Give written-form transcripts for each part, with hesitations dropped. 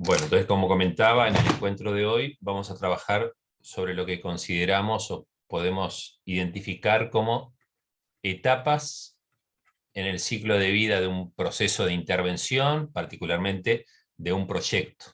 Bueno, entonces como comentaba, en el encuentro de hoy vamos a trabajar sobre lo que consideramos o podemos identificar como etapas en el ciclo de vida de un proceso de intervención, particularmente de un proyecto.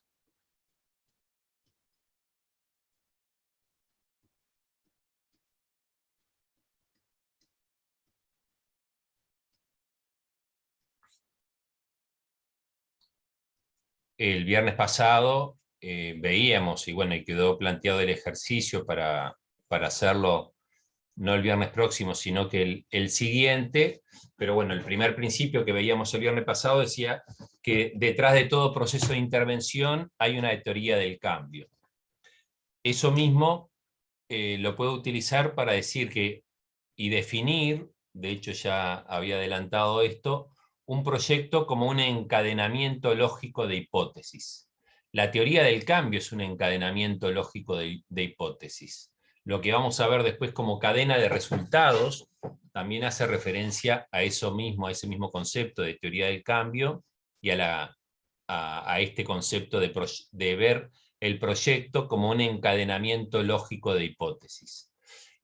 El viernes pasado veíamos, y bueno, y quedó planteado el ejercicio para hacerlo no el viernes próximo, sino que el siguiente, pero bueno, el primer principio que veíamos el viernes pasado decía que detrás de todo proceso de intervención hay una teoría del cambio. Eso mismo lo puedo utilizar para decir que, y definir, de hecho ya había adelantado esto, un proyecto como un encadenamiento lógico de hipótesis. La teoría del cambio es un encadenamiento lógico de hipótesis. Lo que vamos a ver después como cadena de resultados también hace referencia a eso mismo, a ese mismo concepto de teoría del cambio y a este concepto de ver el proyecto como un encadenamiento lógico de hipótesis.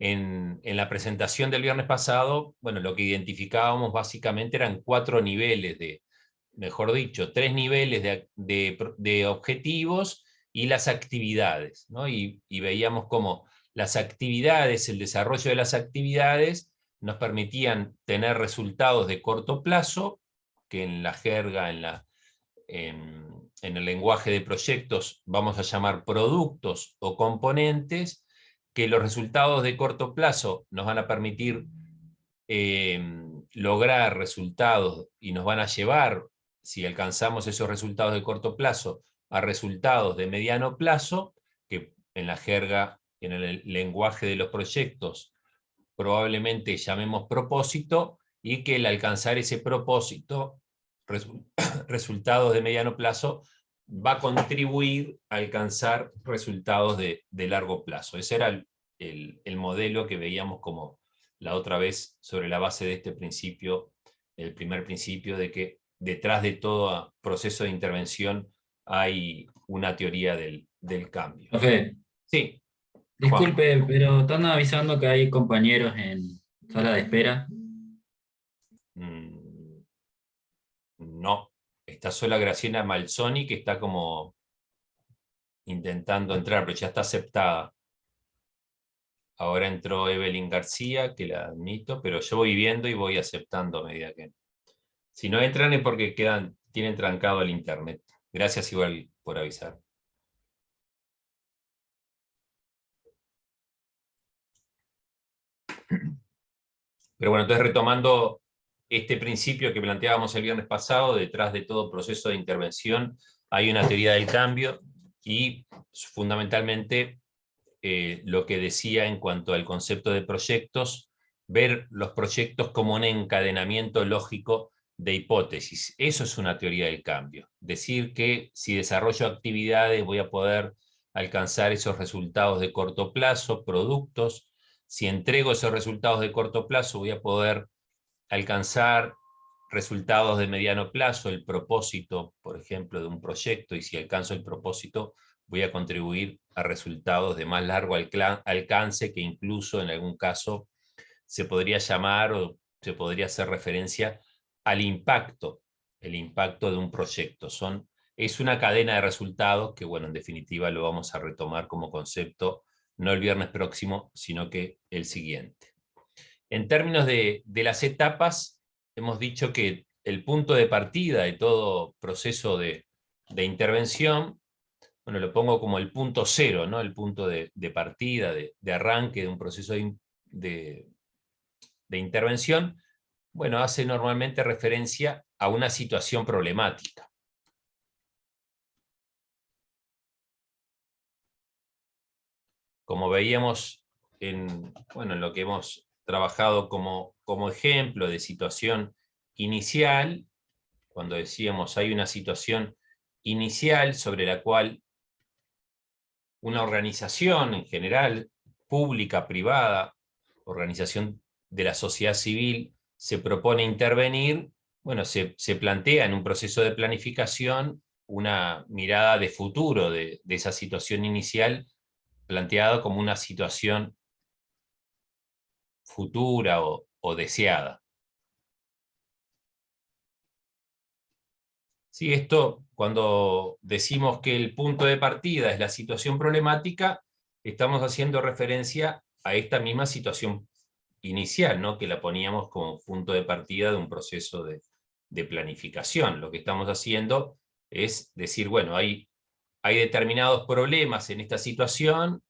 En la presentación del viernes pasado, bueno, lo que identificábamos básicamente eran 4 niveles mejor dicho, 3 niveles de objetivos y las actividades, ¿no? Y veíamos cómo las actividades, el desarrollo de las actividades nos permitían tener resultados de corto plazo, que en la jerga, en el lenguaje de proyectos vamos a llamar productos o componentes, que los resultados de corto plazo nos van a permitir lograr resultados y nos van a llevar, si alcanzamos esos resultados de corto plazo, a resultados de mediano plazo, que en la jerga, en el lenguaje de los proyectos, probablemente llamemos propósito, y que el alcanzar ese propósito, resultados de mediano plazo, va a contribuir a alcanzar resultados de largo plazo. Ese era el modelo que veíamos como la otra vez sobre la base de este principio, el primer principio de que detrás de todo proceso de intervención hay una teoría del cambio. Profe, Sí, Juan. disculpe, pero están avisando que hay compañeros en sala de espera. Mm, no, está sola Graciela Malzoni, que está como intentando entrar, pero ya está aceptada. Ahora entró Evelyn García, que la admito, pero yo voy viendo y voy aceptando a medida que... Si no entran es porque tienen trancado el internet. Gracias igual por avisar. Pero bueno, entonces retomando este principio que planteábamos el viernes pasado, detrás de todo proceso de intervención hay una teoría del cambio, y fundamentalmente lo que decía en cuanto al concepto de proyectos, ver los proyectos como un encadenamiento lógico de hipótesis. Eso es una teoría del cambio. Decir que si desarrollo actividades voy a poder alcanzar esos resultados de corto plazo, productos. Si entrego esos resultados de corto plazo voy a poder alcanzar resultados de mediano plazo, el propósito, por ejemplo, de un proyecto, y si alcanzo el propósito voy a contribuir a resultados de más largo alcance, que incluso en algún caso se podría llamar o se podría hacer referencia al impacto, el impacto de un proyecto. Es una cadena de resultados que, bueno, en definitiva lo vamos a retomar como concepto, no el viernes próximo, sino que el siguiente. En términos de las etapas, hemos dicho que el punto de partida de todo proceso de intervención, bueno, lo pongo como el punto cero, ¿no? El punto de partida, de arranque de un proceso de intervención, bueno, hace normalmente referencia a una situación problemática. Como veíamos bueno, en lo que hemos trabajado como ejemplo de situación inicial, cuando decíamos hay una situación inicial sobre la cual una organización en general, pública, privada, organización de la sociedad civil, se propone intervenir, bueno, se plantea en un proceso de planificación una mirada de futuro de esa situación inicial, planteada como una situación futura o deseada. Sí, esto, cuando decimos que el punto de partida es la situación problemática, estamos haciendo referencia a esta misma situación inicial, ¿no? Que la poníamos como punto de partida de un proceso de planificación. Lo que estamos haciendo es decir, bueno, hay determinados problemas en esta situación,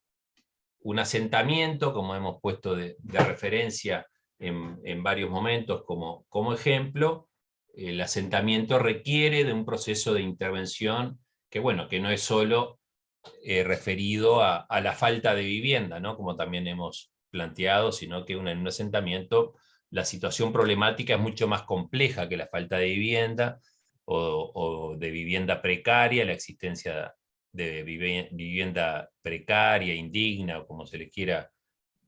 un asentamiento, como hemos puesto de referencia en varios momentos como ejemplo. El asentamiento requiere de un proceso de intervención que, bueno, que no es solo referido a la falta de vivienda, ¿no? Como también hemos planteado, sino que en un asentamiento la situación problemática es mucho más compleja que la falta de vivienda o de vivienda precaria, la existencia de vivienda precaria, indigna, o como se le quiera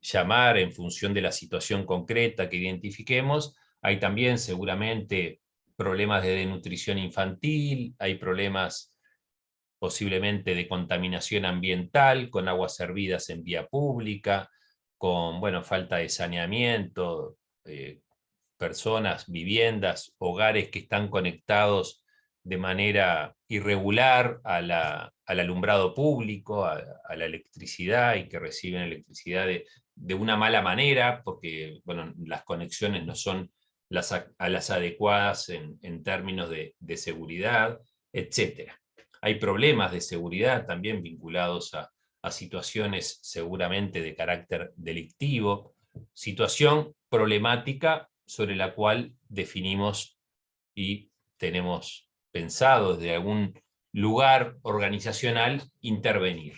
llamar, en función de la situación concreta que identifiquemos. Hay también seguramente problemas de desnutrición infantil, hay problemas posiblemente de contaminación ambiental, con aguas servidas en vía pública, con, bueno, falta de saneamiento, personas, viviendas, hogares que están conectados de manera irregular al alumbrado público, a la electricidad, y que reciben electricidad de una mala manera, porque, bueno, las conexiones no son a las adecuadas en términos de seguridad, etc. Hay problemas de seguridad también vinculados a situaciones seguramente de carácter delictivo, situación problemática sobre la cual definimos y tenemos pensado desde algún lugar organizacional intervenir.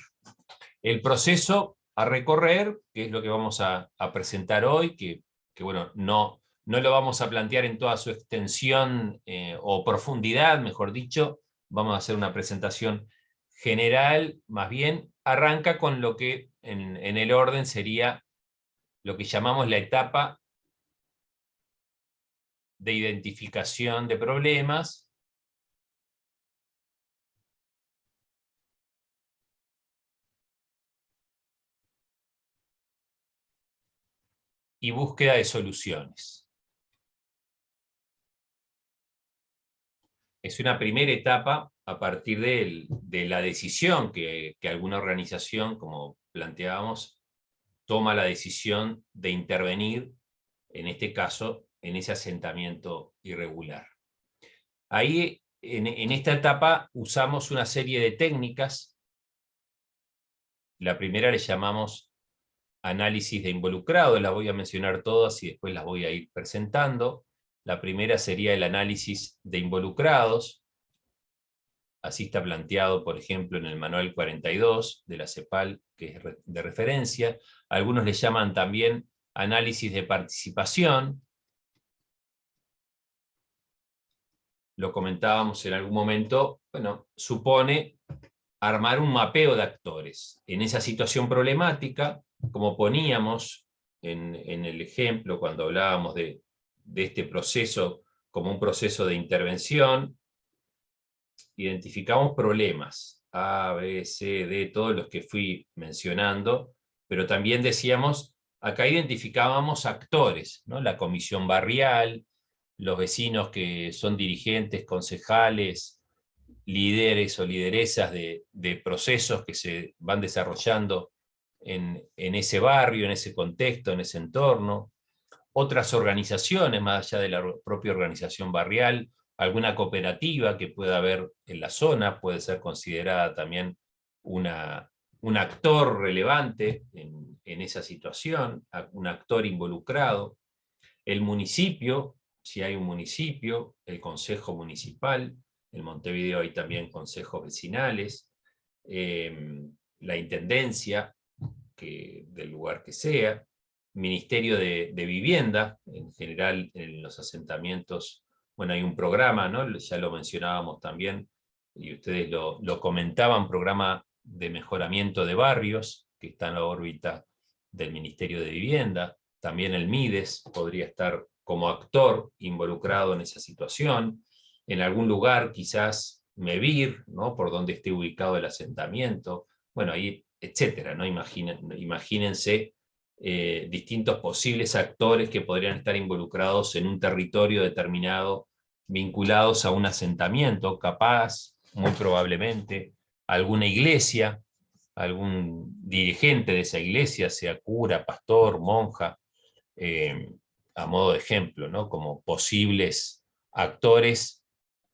El proceso a recorrer, que es lo que vamos a presentar hoy, que bueno, no lo vamos a plantear en toda su extensión o profundidad, mejor dicho, vamos a hacer una presentación general, más bien arranca con lo que en el orden sería lo que llamamos la etapa de identificación de problemas, y búsqueda de soluciones. Es una primera etapa a partir de la decisión que alguna organización, como planteábamos, toma la decisión de intervenir, en este caso, en ese asentamiento irregular. Ahí, en esta etapa, usamos una serie de técnicas. La primera le llamamos análisis de involucrados, las voy a mencionar todas y después las voy a ir presentando. La primera sería el análisis de involucrados. Así está planteado, por ejemplo, en el manual 42 de la CEPAL, que es de referencia. Algunos le llaman también análisis de participación. Lo comentábamos en algún momento, bueno, supone armar un mapeo de actores. En esa situación problemática, como poníamos en el ejemplo cuando hablábamos de este proceso como un proceso de intervención, identificamos problemas, A, B, C, D, todos los que fui mencionando, pero también decíamos, acá identificábamos actores, ¿no? La comisión barrial, los vecinos que son dirigentes, concejales, líderes o lideresas de procesos que se van desarrollando en ese barrio, en ese contexto, en ese entorno. Otras organizaciones, más allá de la propia organización barrial, alguna cooperativa que pueda haber en la zona, puede ser considerada también un actor relevante en esa situación, un actor involucrado. El municipio, si hay un municipio, el consejo municipal, en Montevideo hay también consejos vecinales, la intendencia del lugar que sea, Ministerio de Vivienda, en general en los asentamientos, bueno, hay un programa, ¿no? Ya lo mencionábamos también, y ustedes lo comentaban, programa de mejoramiento de barrios, que está en la órbita del Ministerio de Vivienda. También el MIDES podría estar como actor involucrado en esa situación. En algún lugar quizás Mevir, ¿no? Por donde esté ubicado el asentamiento, bueno, ahí, etcétera, ¿no? Imagínense distintos posibles actores que podrían estar involucrados en un territorio determinado, vinculados a un asentamiento, capaz, muy probablemente, alguna iglesia, algún dirigente de esa iglesia, sea cura, pastor, monja, a modo de ejemplo, ¿no? Como posibles actores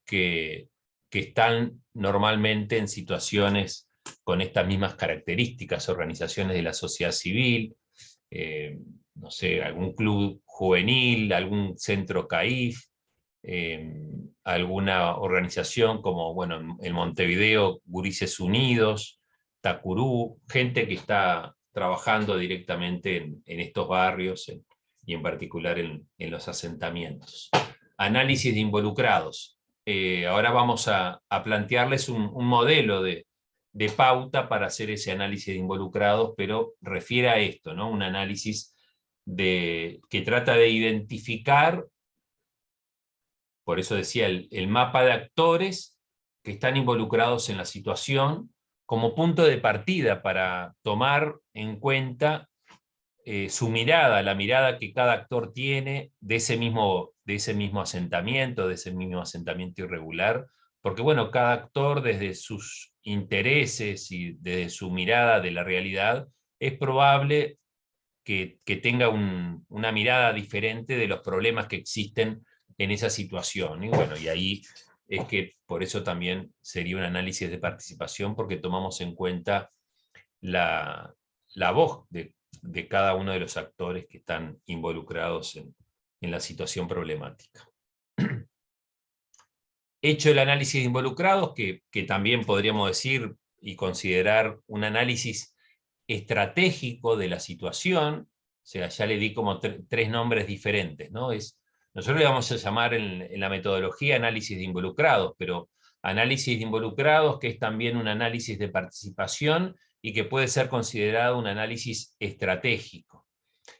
que, que están normalmente en situaciones con estas mismas características, organizaciones de la sociedad civil, no sé, algún club juvenil, algún centro CAIF, alguna organización como, bueno, en Montevideo, Gurises Unidos, Tacurú, gente que está trabajando directamente en estos barrios y en particular en los asentamientos. Análisis de involucrados. Ahora vamos a plantearles un modelo de pauta para hacer ese análisis de involucrados, pero refiere a esto, ¿no? Un análisis que trata de identificar, por eso decía, el mapa de actores que están involucrados en la situación como punto de partida para tomar en cuenta su mirada, la mirada que cada actor tiene de ese mismo asentamiento, de ese mismo asentamiento irregular, porque bueno, cada actor desde sus intereses y desde su mirada de la realidad, es probable que tenga una mirada diferente de los problemas que existen en esa situación. Y bueno, y ahí es que por eso también sería un análisis de participación, porque tomamos en cuenta la voz de cada uno de los actores que están involucrados en la situación problemática. Hecho el análisis de involucrados, que también podríamos decir y considerar un análisis estratégico de la situación, o sea, ya le di como tres nombres diferentes, ¿no? Nosotros le vamos a llamar en la metodología análisis de involucrados, pero análisis de involucrados que es también un análisis de participación y que puede ser considerado un análisis estratégico.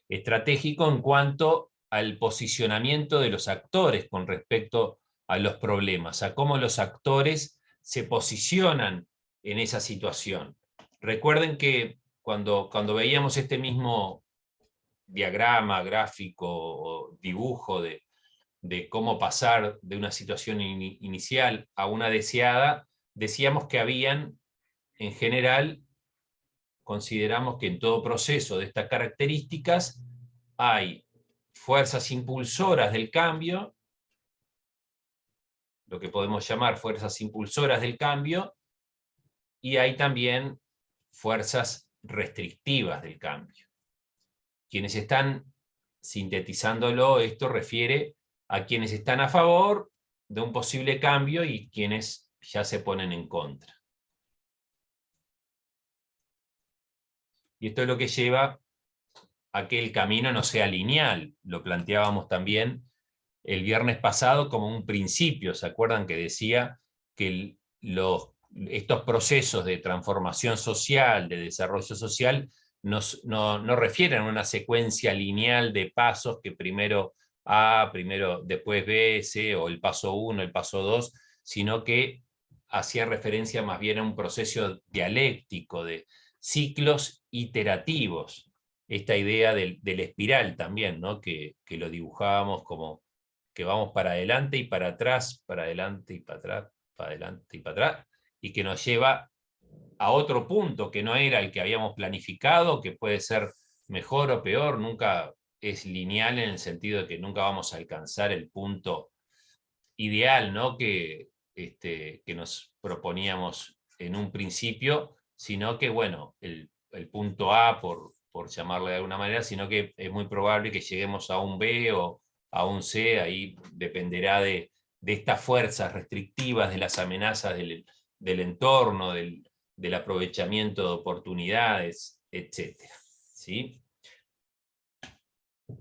Estratégico en cuanto al posicionamiento de los actores con respecto a los problemas, a cómo los actores se posicionan en esa situación. Recuerden que cuando veíamos este mismo diagrama, gráfico o dibujo de cómo pasar de una situación inicial a una deseada, decíamos que habían, en general, consideramos que en todo proceso de estas características hay fuerzas impulsoras del cambio, lo que podemos llamar fuerzas impulsoras del cambio, y hay también fuerzas restrictivas del cambio. Quienes están sintetizándolo, esto refiere a quienes están a favor de un posible cambio y quienes ya se ponen en contra. Y esto es lo que lleva a que el camino no sea lineal. Lo planteábamos también el viernes pasado como un principio. ¿Se acuerdan que decía que estos procesos de transformación social, de desarrollo social, no refieren a una secuencia lineal de pasos que primero A, primero después B, C, o el paso 1, el paso 2, sino que hacía referencia más bien a un proceso dialéctico de ciclos iterativos. Esta idea del espiral también, ¿no? que lo dibujábamos como que vamos para adelante y para atrás, para adelante y para atrás, para adelante y para atrás, y que nos lleva a otro punto que no era el que habíamos planificado, que puede ser mejor o peor, nunca es lineal en el sentido de que nunca vamos a alcanzar el punto ideal, ¿no? que nos proponíamos en un principio, sino que, bueno, el punto A, por llamarle de alguna manera, sino que es muy probable que lleguemos a un B o a un C, ahí dependerá de estas fuerzas restrictivas, de las amenazas del entorno, del aprovechamiento de oportunidades, etc. ¿Sí?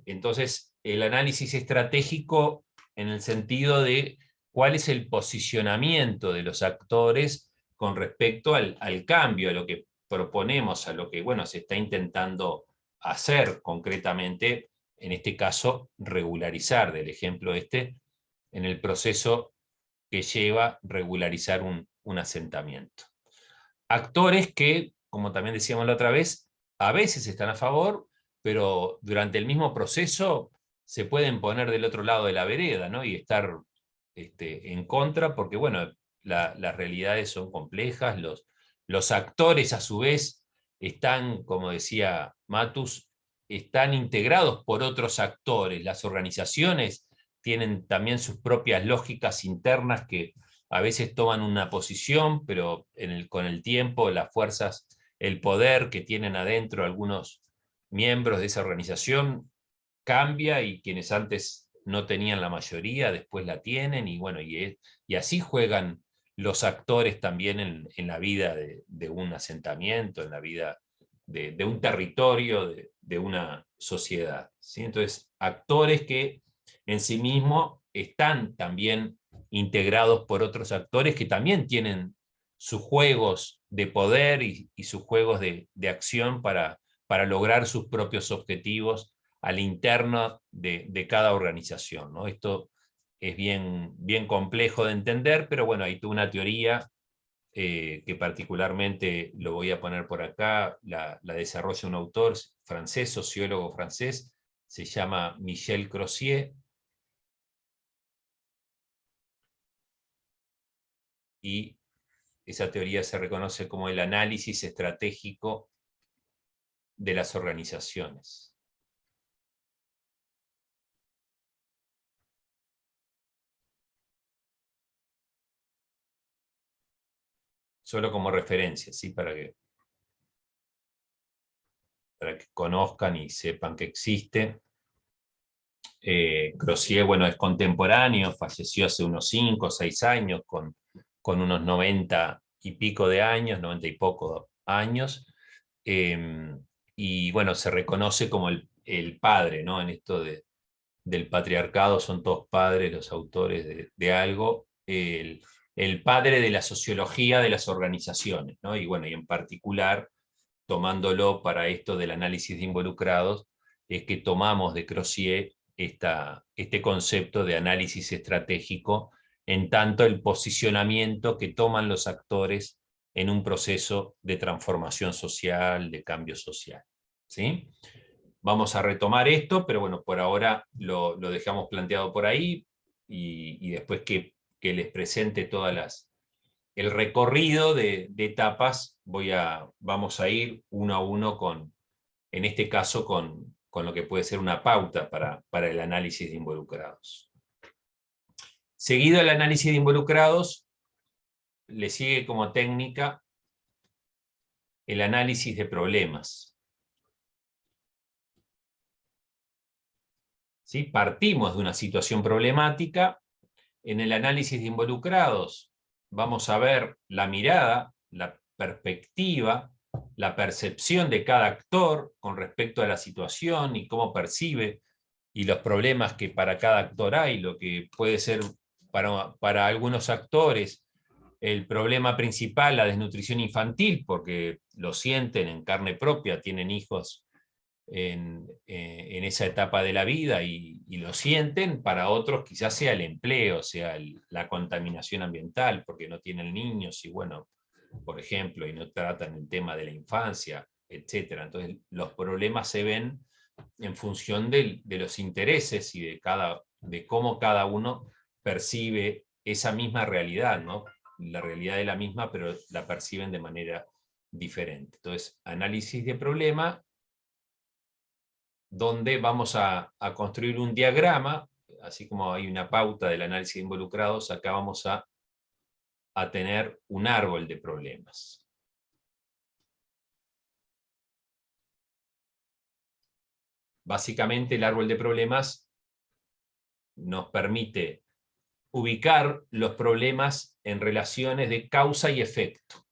Entonces, el análisis estratégico en el sentido de cuál es el posicionamiento de los actores con respecto al cambio, a lo que proponemos, a lo que bueno, se está intentando hacer concretamente, en este caso, regularizar, del ejemplo en el proceso que lleva regularizar un asentamiento. Actores que, como también decíamos la otra vez, a veces están a favor, pero durante el mismo proceso se pueden poner del otro lado de la vereda, ¿no? Y estar en contra, porque bueno, las realidades son complejas, los actores a su vez están, como decía Matus, están integrados por otros actores, las organizaciones tienen también sus propias lógicas internas que a veces toman una posición, pero con el tiempo las fuerzas, el poder que tienen adentro algunos miembros de esa organización cambia, y quienes antes no tenían la mayoría, después la tienen, y bueno, y así juegan los actores también en la vida de un asentamiento, en la vida de un territorio, de una sociedad, ¿sí? Entonces, actores que en sí mismos están también integrados por otros actores que también tienen sus juegos de poder y sus juegos de acción para lograr sus propios objetivos al interno de cada organización, ¿no? Esto es bien complejo de entender, pero bueno, hay toda una teoría que particularmente lo voy a poner por acá, la desarrolla un autor francés, sociólogo francés, se llama Michel Crozier, y esa teoría se reconoce como el análisis estratégico de las organizaciones. Solo como referencia, ¿sí? Para que conozcan y sepan que existe. Crozier, bueno, es contemporáneo, falleció hace unos 5 o 6 años, con unos 90 y pico de años, 90 y poco años, y bueno, se reconoce como el padre, ¿no? En esto del patriarcado, son todos padres los autores de algo, el padre de la sociología de las organizaciones, ¿no? Y bueno, y en particular, tomándolo para esto del análisis de involucrados, es que tomamos de Crozier este concepto de análisis estratégico, en tanto el posicionamiento que toman los actores en un proceso de transformación social, de cambio social, ¿sí? Vamos a retomar esto, pero bueno, por ahora lo dejamos planteado por ahí, y después que les presente el recorrido de etapas, vamos a ir uno a uno en este caso con lo que puede ser una pauta para el análisis de involucrados. Seguido el análisis de involucrados, le sigue como técnica el análisis de problemas. ¿Sí? Partimos de una situación problemática. En el análisis de involucrados vamos a ver la mirada, la perspectiva, la percepción de cada actor con respecto a la situación y cómo percibe, y los problemas que para cada actor hay, lo que puede ser para algunos actores el problema principal, la desnutrición infantil, porque lo sienten en carne propia, tienen hijos en esa etapa de la vida y lo sienten. Para otros quizás sea el empleo, sea la contaminación ambiental, porque no tienen niños, y bueno, por ejemplo, y no tratan el tema de la infancia, etc. Entonces los problemas se ven en función de los intereses y de cómo cada uno percibe esa misma realidad, ¿no? La realidad es la misma, pero la perciben de manera diferente. Entonces, análisis de problema, donde vamos a construir un diagrama, así como hay una pauta del análisis de involucrados, acá vamos a tener un árbol de problemas. Básicamente el árbol de problemas nos permite ubicar los problemas en relaciones de causa y efecto.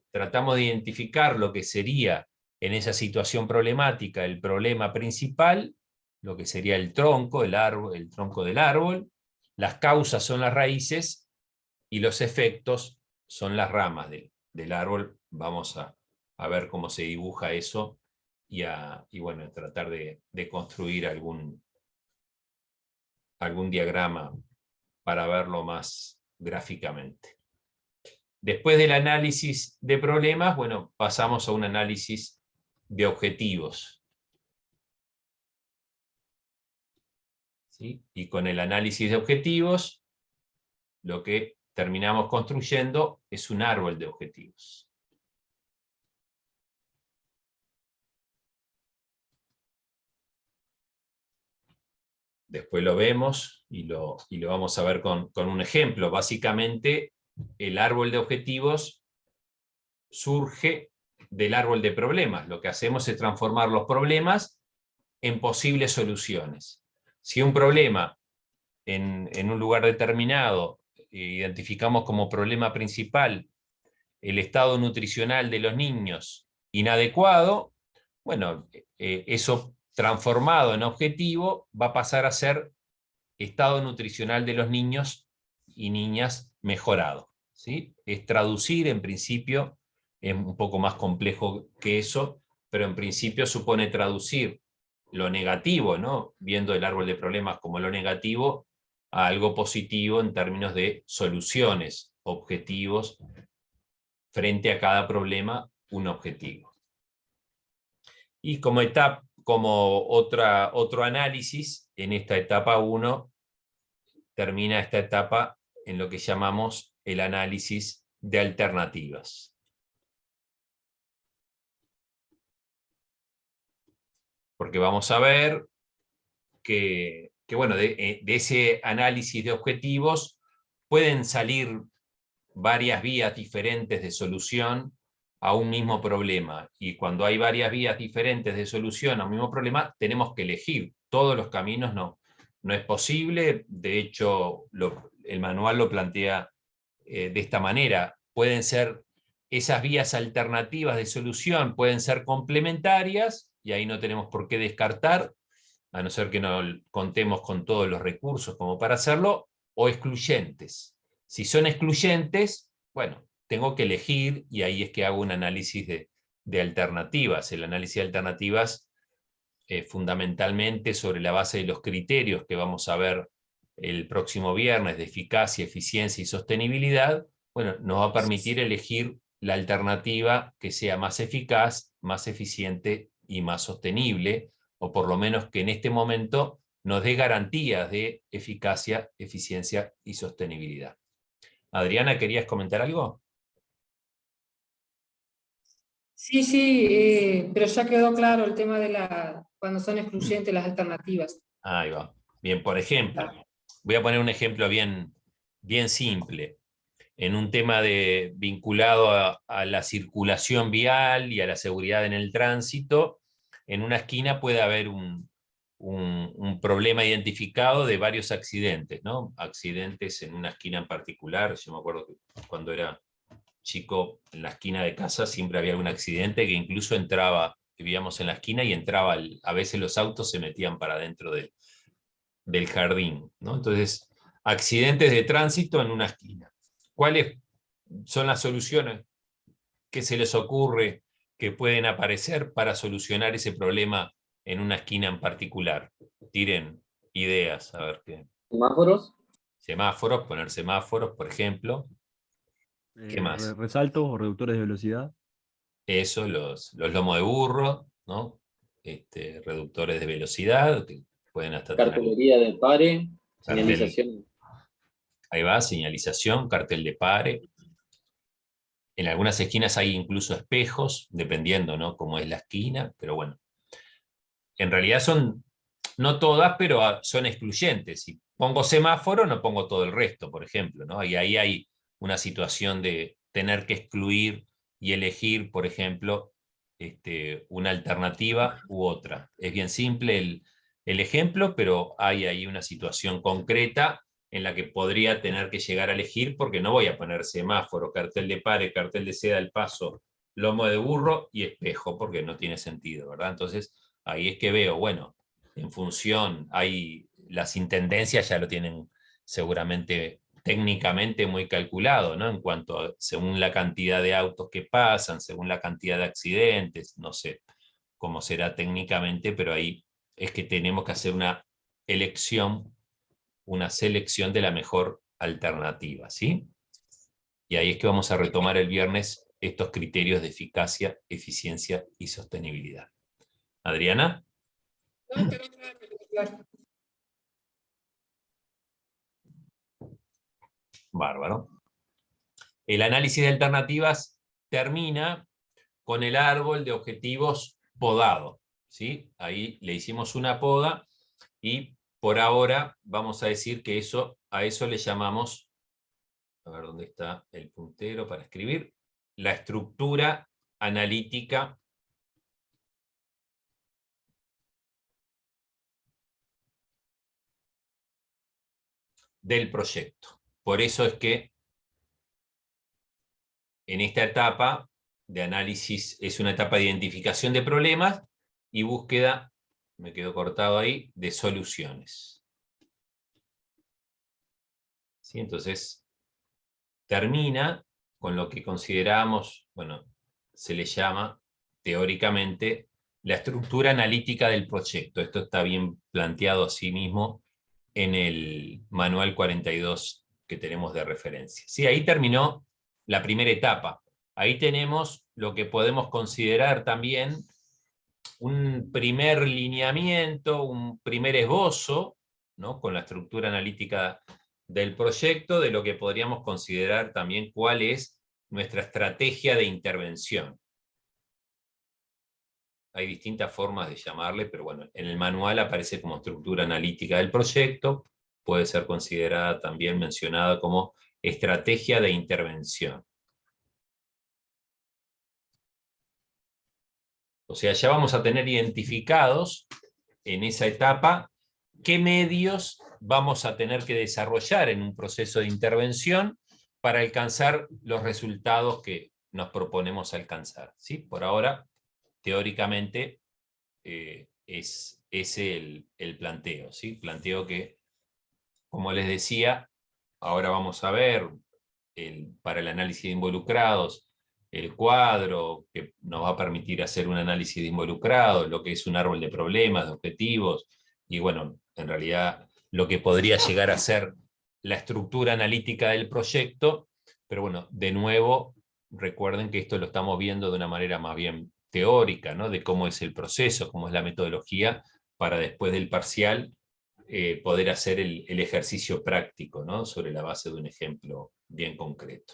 Tratamos de identificar lo que sería en esa situación problemática el problema principal, lo que sería el tronco, el tronco del árbol. Las causas son las raíces y los efectos son las ramas del árbol. Vamos a ver cómo se dibuja eso y bueno, tratar de construir algún diagrama para verlo más gráficamente. Después del análisis de problemas, bueno, pasamos a un análisis de objetivos. ¿Sí? Y con el análisis de objetivos, lo que terminamos construyendo es un árbol de objetivos. Después lo vemos y lo vamos a ver con un ejemplo. Básicamente, el árbol de objetivos surge del árbol de problemas. Lo que hacemos es transformar los problemas en posibles soluciones. Si un problema en un lugar determinado identificamos como problema principal el estado nutricional de los niños inadecuado, bueno, eso transformado en objetivo va a pasar a ser estado nutricional de los niños y niñas mejorado. ¿Sí? Es traducir, en principio, es un poco más complejo que eso, pero en principio supone traducir lo negativo, ¿no? Viendo el árbol de problemas como lo negativo, a algo positivo en términos de soluciones, objetivos, frente a cada problema, un objetivo. Y como otro análisis, en esta etapa 1, termina esta etapa en lo que llamamos el análisis de alternativas. Porque vamos a ver que bueno, de ese análisis de objetivos pueden salir varias vías diferentes de solución a un mismo problema. Y cuando hay varias vías diferentes de solución a un mismo problema, tenemos que elegir. Todos los caminos no es posible. De hecho, el manual lo plantea de esta manera. Pueden ser esas vías alternativas de solución, pueden ser complementarias, y ahí no tenemos por qué descartar, a no ser que no contemos con todos los recursos como para hacerlo, o excluyentes. Si son excluyentes, bueno, tengo que elegir, y ahí es que hago un análisis de alternativas. El análisis de alternativas, fundamentalmente sobre la base de los criterios que vamos a ver el próximo viernes, de eficacia, eficiencia y sostenibilidad, bueno, nos va a permitir elegir la alternativa que sea más eficaz, más eficiente y más sostenible, o por lo menos que en este momento nos dé garantías de eficacia, eficiencia y sostenibilidad. Adriana, ¿querías comentar algo? Sí, sí, pero ya quedó claro el tema de cuando son excluyentes las alternativas. Ahí va. Bien, por ejemplo, voy a poner un ejemplo bien simple. En un tema vinculado a la circulación vial y a la seguridad en el tránsito, en una esquina puede haber un problema identificado de varios accidentes, ¿no? Accidentes en una esquina en particular. Yo me acuerdo que cuando era chico, en la esquina de casa siempre había algún accidente que incluso vivíamos en la esquina y entraba, a veces los autos se metían para dentro del jardín, ¿no? Entonces, accidentes de tránsito en una esquina. ¿Cuáles son las soluciones que se les ocurre que pueden aparecer para solucionar ese problema en una esquina en particular? Tiren ideas, a ver qué. ¿Semáforos? Semáforos, poner semáforos, por ejemplo. ¿Qué más? Resaltos o reductores de velocidad. Eso, los lomos de burro, ¿no? Reductores de velocidad, que pueden hasta Cartelería de pare, señalización. Ahí va, señalización, cartel de pare. En algunas esquinas hay incluso espejos, dependiendo, ¿no?, cómo es la esquina, pero bueno. En realidad no todas, pero son excluyentes. Si pongo semáforo, no pongo todo el resto, por ejemplo, ¿no? Y ahí hay una situación de tener que excluir y elegir, por ejemplo, una alternativa u otra. Es bien simple el ejemplo, pero hay ahí una situación concreta en la que podría tener que llegar a elegir, porque no voy a poner semáforo, cartel de pare, cartel de ceda al paso, lomo de burro y espejo, porque no tiene sentido, ¿verdad? Entonces, ahí es que veo, bueno, en función, las intendencias ya lo tienen seguramente técnicamente muy calculado, ¿no? En cuanto a, según la cantidad de autos que pasan, según la cantidad de accidentes, no sé cómo será técnicamente, pero ahí es que tenemos que hacer una selección de la mejor alternativas, ¿sí? Y ahí es que vamos a retomar el viernes estos criterios de eficacia, eficiencia y sostenibilidad. Adriana. No, quedó claro. Bárbaro. El análisis de alternativas termina con el árbol de objetivos podado, ¿sí? Ahí le hicimos una poda y por ahora vamos a decir que a eso le llamamos, a ver dónde está el puntero para escribir, la estructura analítica del proyecto. Por eso es que en esta etapa de análisis es una etapa de identificación de problemas y búsqueda, me quedo cortado ahí, de soluciones. ¿Sí? Entonces, termina con lo que consideramos, bueno, se le llama teóricamente la estructura analítica del proyecto. Esto está bien planteado así mismo en el manual 42 que tenemos de referencia. Sí, ahí terminó la primera etapa. Ahí tenemos lo que podemos considerar también un primer lineamiento, un primer esbozo, ¿no?, con la estructura analítica del proyecto, de lo que podríamos considerar también cuál es nuestra estrategia de intervención. Hay distintas formas de llamarle, pero bueno, en el manual aparece como estructura analítica del proyecto, puede ser considerada también mencionada como estrategia de intervención. O sea, ya vamos a tener identificados en esa etapa qué medios vamos a tener que desarrollar en un proceso de intervención para alcanzar los resultados que nos proponemos alcanzar, ¿sí? Por ahora, teóricamente, es ese el planteo, ¿sí? Planteo que, como les decía, ahora vamos a ver para el análisis de involucrados, el cuadro que nos va a permitir hacer un análisis de involucrados, lo que es un árbol de problemas, de objetivos, y bueno, en realidad lo que podría llegar a ser la estructura analítica del proyecto, pero bueno, de nuevo, recuerden que esto lo estamos viendo de una manera más bien teórica, ¿no?, de cómo es el proceso, cómo es la metodología, para después del parcial poder hacer el ejercicio práctico, ¿no?, sobre la base de un ejemplo bien concreto.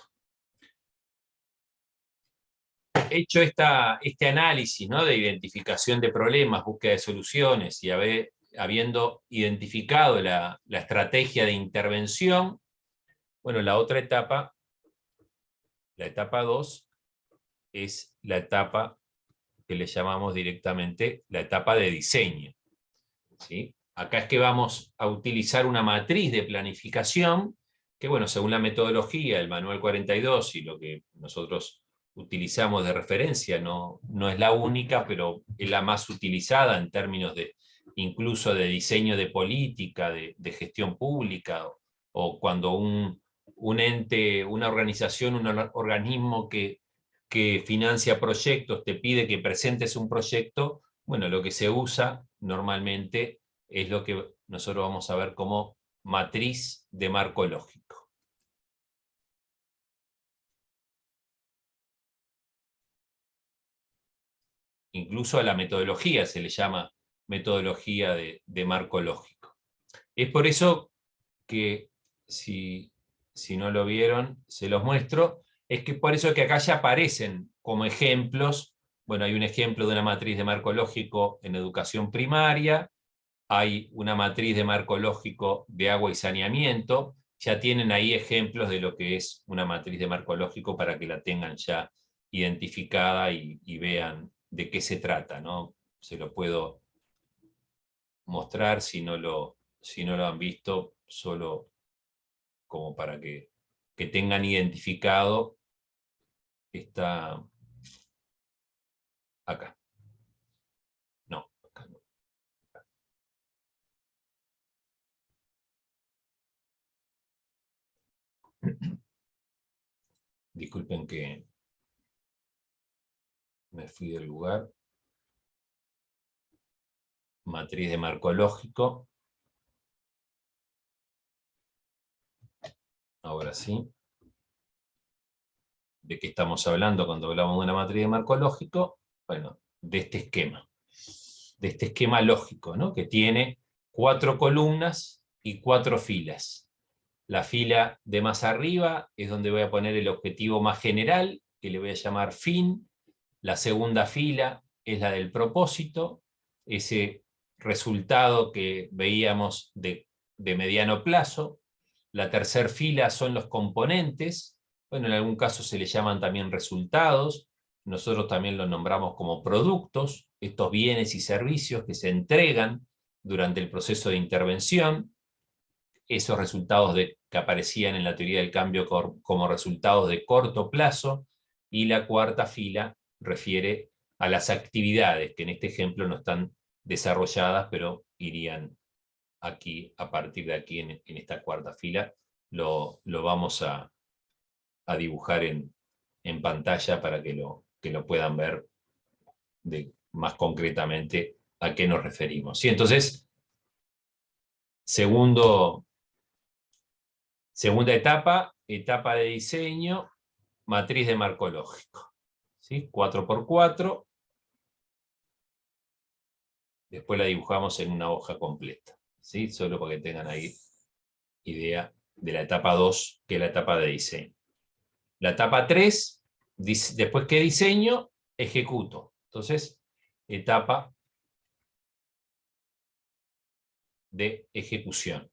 Hecho este análisis, ¿no?, de identificación de problemas, búsqueda de soluciones, y habiendo identificado la estrategia de intervención, bueno, la otra etapa, la etapa 2, es la etapa que le llamamos directamente la etapa de diseño, ¿sí? Acá es que vamos a utilizar una matriz de planificación, que bueno, según la metodología, el manual 42 y lo que nosotros utilizamos de referencia, no es la única, pero es la más utilizada en términos de incluso de diseño de política, de gestión pública, o cuando un ente, una organización, un organismo que financia proyectos te pide que presentes un proyecto, bueno, lo que se usa normalmente es lo que nosotros vamos a ver como matriz de marco lógico. Incluso a la metodología se le llama metodología de marco lógico. Es por eso que, si no lo vieron, se los muestro, es que por eso que acá ya aparecen como ejemplos. Bueno, hay un ejemplo de una matriz de marco lógico en educación primaria, hay una matriz de marco lógico de agua y saneamiento, ya tienen ahí ejemplos de lo que es una matriz de marco lógico para que la tengan ya identificada y vean de qué se trata, ¿no? Se lo puedo mostrar si no lo han visto, solo como para que tengan identificado. Está acá. No, acá no. Disculpen que me fui del lugar. Matriz de marco lógico. ahora sí, de qué estamos hablando cuando hablamos de una matriz de marco lógico. Bueno, de este esquema lógico, ¿no? Que tiene 4 columnas y 4 filas. La fila de más arriba es donde voy a poner el objetivo más general, que le voy a llamar fin. La segunda fila es la del propósito, ese resultado que veíamos de mediano plazo. La tercera fila son los componentes, bueno, en algún caso se le llaman también resultados, nosotros también los nombramos como productos, estos bienes y servicios que se entregan durante el proceso de intervención, esos resultados que aparecían en la teoría del cambio como resultados de corto plazo, y la cuarta fila refiere a las actividades, que en este ejemplo no están desarrolladas, pero irían aquí, a partir de aquí, en esta cuarta fila, lo vamos a dibujar en pantalla para que lo puedan ver más concretamente a qué nos referimos. ¿Sí? Entonces, segunda etapa, etapa de diseño, matriz de marco lógico. ¿Sí? 4×4. Después la dibujamos en una hoja completa. ¿Sí? Solo para que tengan ahí idea de la etapa 2, que es la etapa de diseño. La etapa 3, después que diseño, ejecuto. Entonces, etapa de ejecución.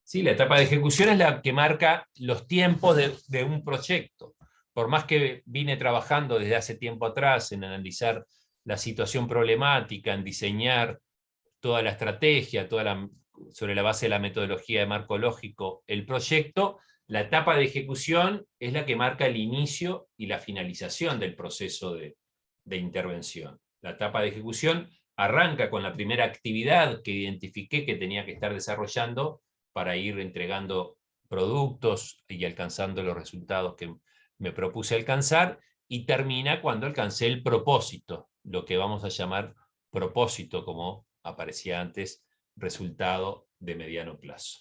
¿Sí? La etapa de ejecución es la que marca los tiempos de un proyecto. Por más que vine trabajando desde hace tiempo atrás en analizar la situación problemática, en diseñar toda la estrategia, sobre la base de la metodología de marco lógico, el proyecto, la etapa de ejecución es la que marca el inicio y la finalización del proceso de intervención. La etapa de ejecución arranca con la primera actividad que identifiqué que tenía que estar desarrollando para ir entregando productos y alcanzando los resultados que me propuse alcanzar, y termina cuando alcancé el propósito, lo que vamos a llamar propósito, como aparecía antes, resultado de mediano plazo.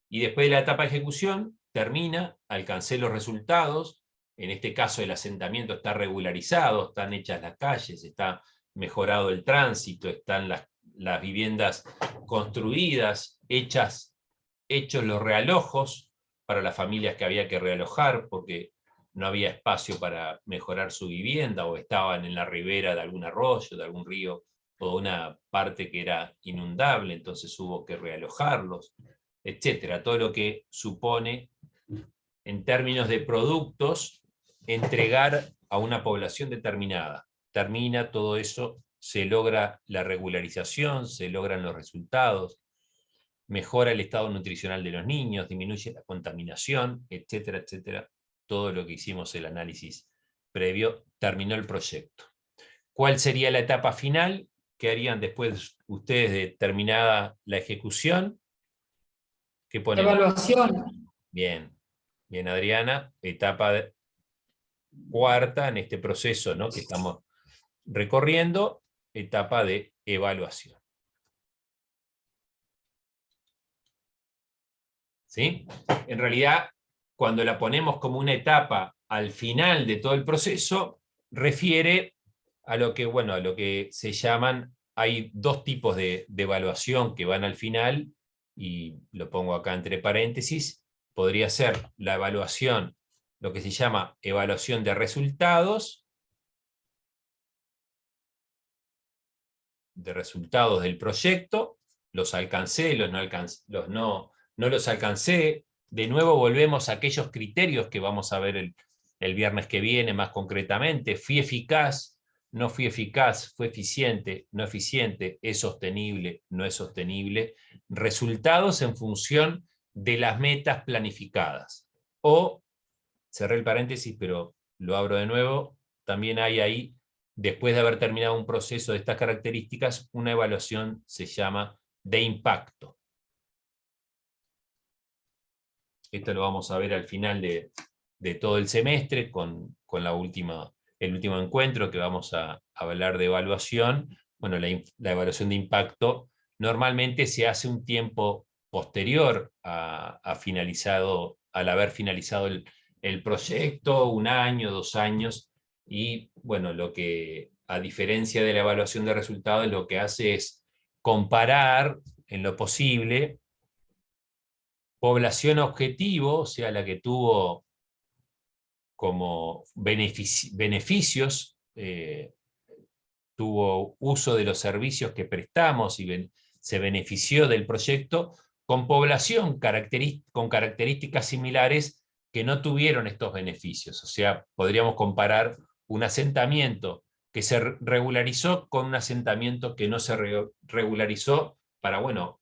Y después de la etapa de ejecución, termina, alcancé los resultados, en este caso el asentamiento está regularizado, están hechas las calles, está mejorado el tránsito, están las viviendas construidas, hechos los realojos para las familias que había que realojar porque no había espacio para mejorar su vivienda, o estaban en la ribera de algún arroyo, de algún río, o una parte que era inundable, entonces hubo que realojarlos, etcétera. Todo lo que supone, en términos de productos, entregar a una población determinada. Termina todo eso, se logra la regularización, se logran los resultados, mejora el estado nutricional de los niños, disminuye la contaminación, etcétera, etcétera. Todo lo que hicimos el análisis previo, terminó el proyecto. ¿Cuál sería la etapa final? ¿Qué harían después ustedes de terminada la ejecución? ¿Qué ponen? Evaluación. Bien, bien, Adriana. Etapa cuarta en este proceso, ¿no?, que estamos recorriendo, etapa de evaluación. ¿Sí? En realidad, cuando la ponemos como una etapa al final de todo el proceso, refiere a lo que, bueno, a lo que se llaman, hay dos tipos de evaluación que van al final, y lo pongo acá entre paréntesis. Podría ser la evaluación, lo que se llama evaluación de resultados del proyecto, los alcancé, no los alcancé. De nuevo volvemos a aquellos criterios que vamos a ver el viernes que viene más concretamente. Fui eficaz, no fui eficaz, fue eficiente, no eficiente, es sostenible, no es sostenible. Resultados en función de las metas planificadas. O, cerré el paréntesis, pero lo abro de nuevo, también hay ahí, después de haber terminado un proceso de estas características, una evaluación se llama de impacto. Esto lo vamos a ver al final de todo el semestre, con el último encuentro que vamos a hablar de evaluación. Bueno, la evaluación de impacto normalmente se hace un tiempo posterior al haber finalizado el proyecto, 1 año, 2 años, y bueno, lo que, a diferencia de la evaluación de resultados, lo que hace es comparar, en lo posible, población objetivo, o sea, la que tuvo como beneficios, tuvo uso de los servicios que prestamos y se benefició del proyecto, con población con características similares que no tuvieron estos beneficios. O sea, podríamos comparar un asentamiento que se regularizó con un asentamiento que no se regularizó para, bueno,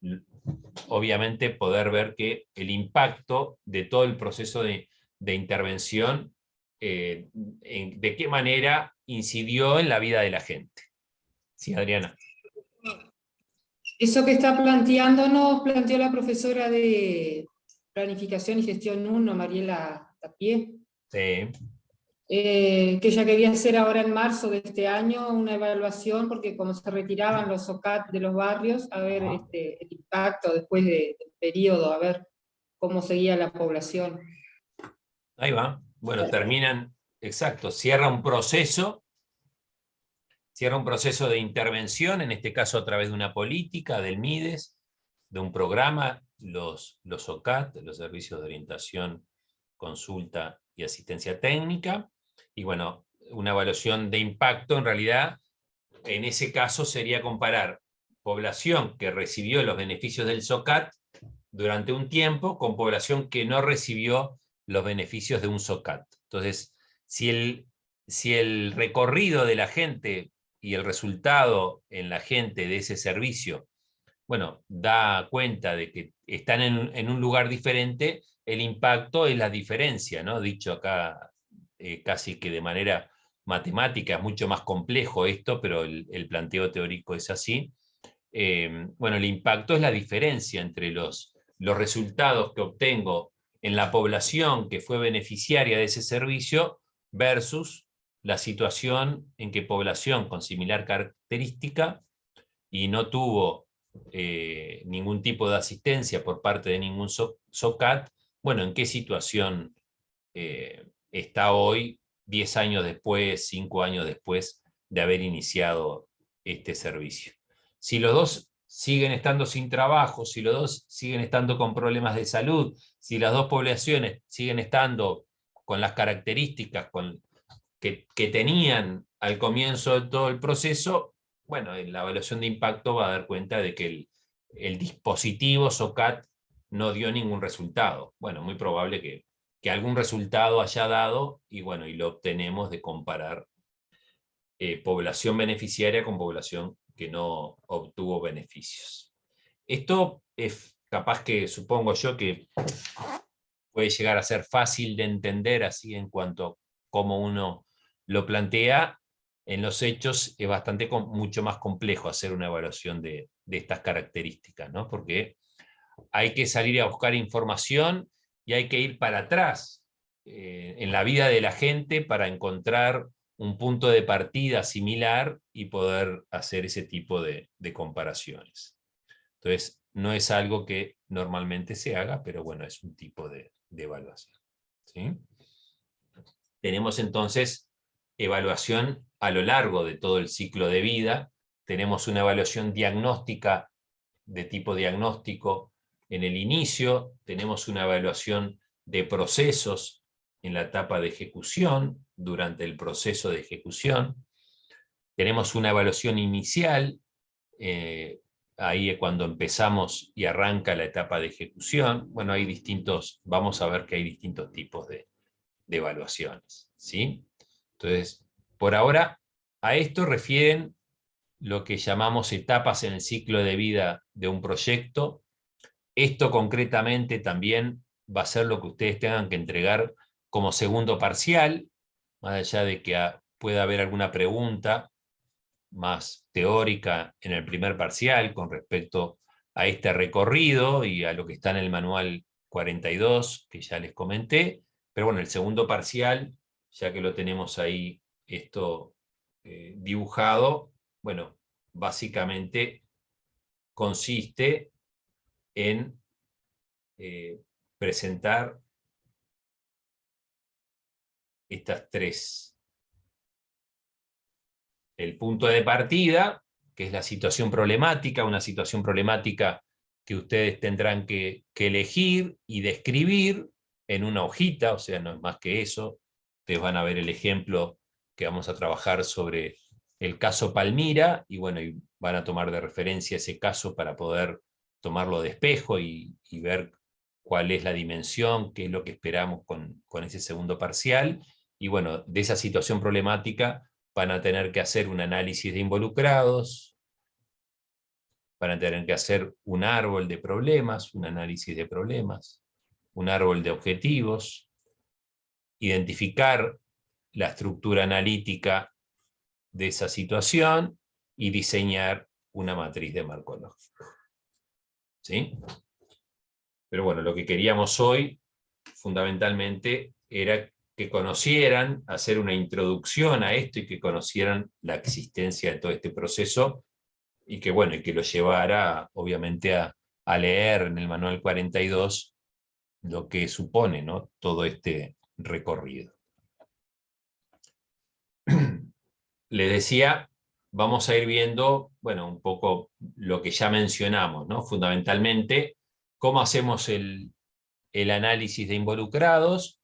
obviamente poder ver que el impacto de todo el proceso de intervención, de qué manera incidió en la vida de la gente. Sí, Adriana. Eso que está planteando nos planteó la profesora de Planificación y Gestión 1, Mariela Tapié, Sí. que ella quería hacer ahora en marzo de este año una evaluación, porque como se retiraban los OCAT de los barrios, a ver el impacto después del periodo, a ver cómo seguía la población. Ahí va. Bueno, terminan, exacto, cierra un proceso de intervención, en este caso a través de una política, del MIDES, de un programa, los OCAT, los Servicios de Orientación, Consulta y Asistencia Técnica, y bueno, una evaluación de impacto, en realidad, en ese caso sería comparar población que recibió los beneficios del SOCAT durante un tiempo con población que no recibió los beneficios de un SOCAT. Entonces, si el recorrido de la gente y el resultado en la gente de ese servicio, bueno, da cuenta de que están en un lugar diferente, el impacto es la diferencia, ¿no? Dicho acá casi que de manera matemática, es mucho más complejo esto, pero el planteo teórico es así. Bueno, el impacto es la diferencia entre los resultados que obtengo en la población que fue beneficiaria de ese servicio versus la situación en que población con similar característica y no tuvo ningún tipo de asistencia por parte de ningún SOCAT, bueno, ¿en qué situación está hoy, 10 años después, 5 años después de haber iniciado este servicio? Si los dos siguen estando sin trabajo, si los dos siguen estando con problemas de salud, si las dos poblaciones siguen estando con las características que tenían al comienzo de todo el proceso, bueno, en la evaluación de impacto va a dar cuenta de que el dispositivo SOCAT no dio ningún resultado. Bueno, muy probable que algún resultado haya dado, y bueno, y lo obtenemos de comparar población beneficiaria con población que no obtuvo beneficios. Esto es capaz que, supongo yo, que puede llegar a ser fácil de entender así en cuanto a cómo uno lo plantea. En los hechos es mucho más complejo hacer una evaluación de estas características, ¿no? Porque hay que salir a buscar información y hay que ir para atrás en la vida de la gente para encontrar un punto de partida similar y poder hacer ese tipo de comparaciones. Entonces, no es algo que normalmente se haga, pero bueno, es un tipo de evaluación. ¿Sí? Tenemos entonces evaluación a lo largo de todo el ciclo de vida. Tenemos una evaluación diagnóstica de tipo diagnóstico en el inicio, tenemos una evaluación de procesos en la etapa de ejecución, durante el proceso de ejecución, tenemos una evaluación inicial, ahí es cuando empezamos y arranca la etapa de ejecución. Bueno, vamos a ver que hay distintos tipos de evaluaciones, ¿sí? Entonces, por ahora, a esto refieren lo que llamamos etapas en el ciclo de vida de un proyecto. Esto concretamente también va a ser lo que ustedes tengan que entregar como segundo parcial, más allá de que pueda haber alguna pregunta más teórica en el primer parcial con respecto a este recorrido y a lo que está en el manual 42, que ya les comenté. Pero bueno, el segundo parcial, ya que lo tenemos ahí esto dibujado, bueno, básicamente consiste en presentar estas tres. El punto de partida, que es la situación problemática, una situación problemática que ustedes tendrán que elegir y describir en una hojita, o sea, no es más que eso. Ustedes van a ver el ejemplo que vamos a trabajar sobre el caso Palmira, y bueno, y van a tomar de referencia ese caso para poder tomarlo de espejo y ver cuál es la dimensión, qué es lo que esperamos con ese segundo parcial, y bueno, de esa situación problemática van a tener que hacer un análisis de involucrados, van a tener que hacer un árbol de problemas, un análisis de problemas, un árbol de objetivos, identificar la estructura analítica de esa situación y diseñar una matriz de marco lógico. ¿Sí? Pero bueno, lo que queríamos hoy, fundamentalmente, era que conocieran, hacer una introducción a esto y que conocieran la existencia de todo este proceso, y que bueno, y que lo llevara obviamente a leer en el manual 42 lo que supone, ¿no?, todo este recorrido. Les decía, vamos a ir viendo, bueno, un poco lo que ya mencionamos, ¿no? Fundamentalmente, cómo hacemos el análisis de involucrados,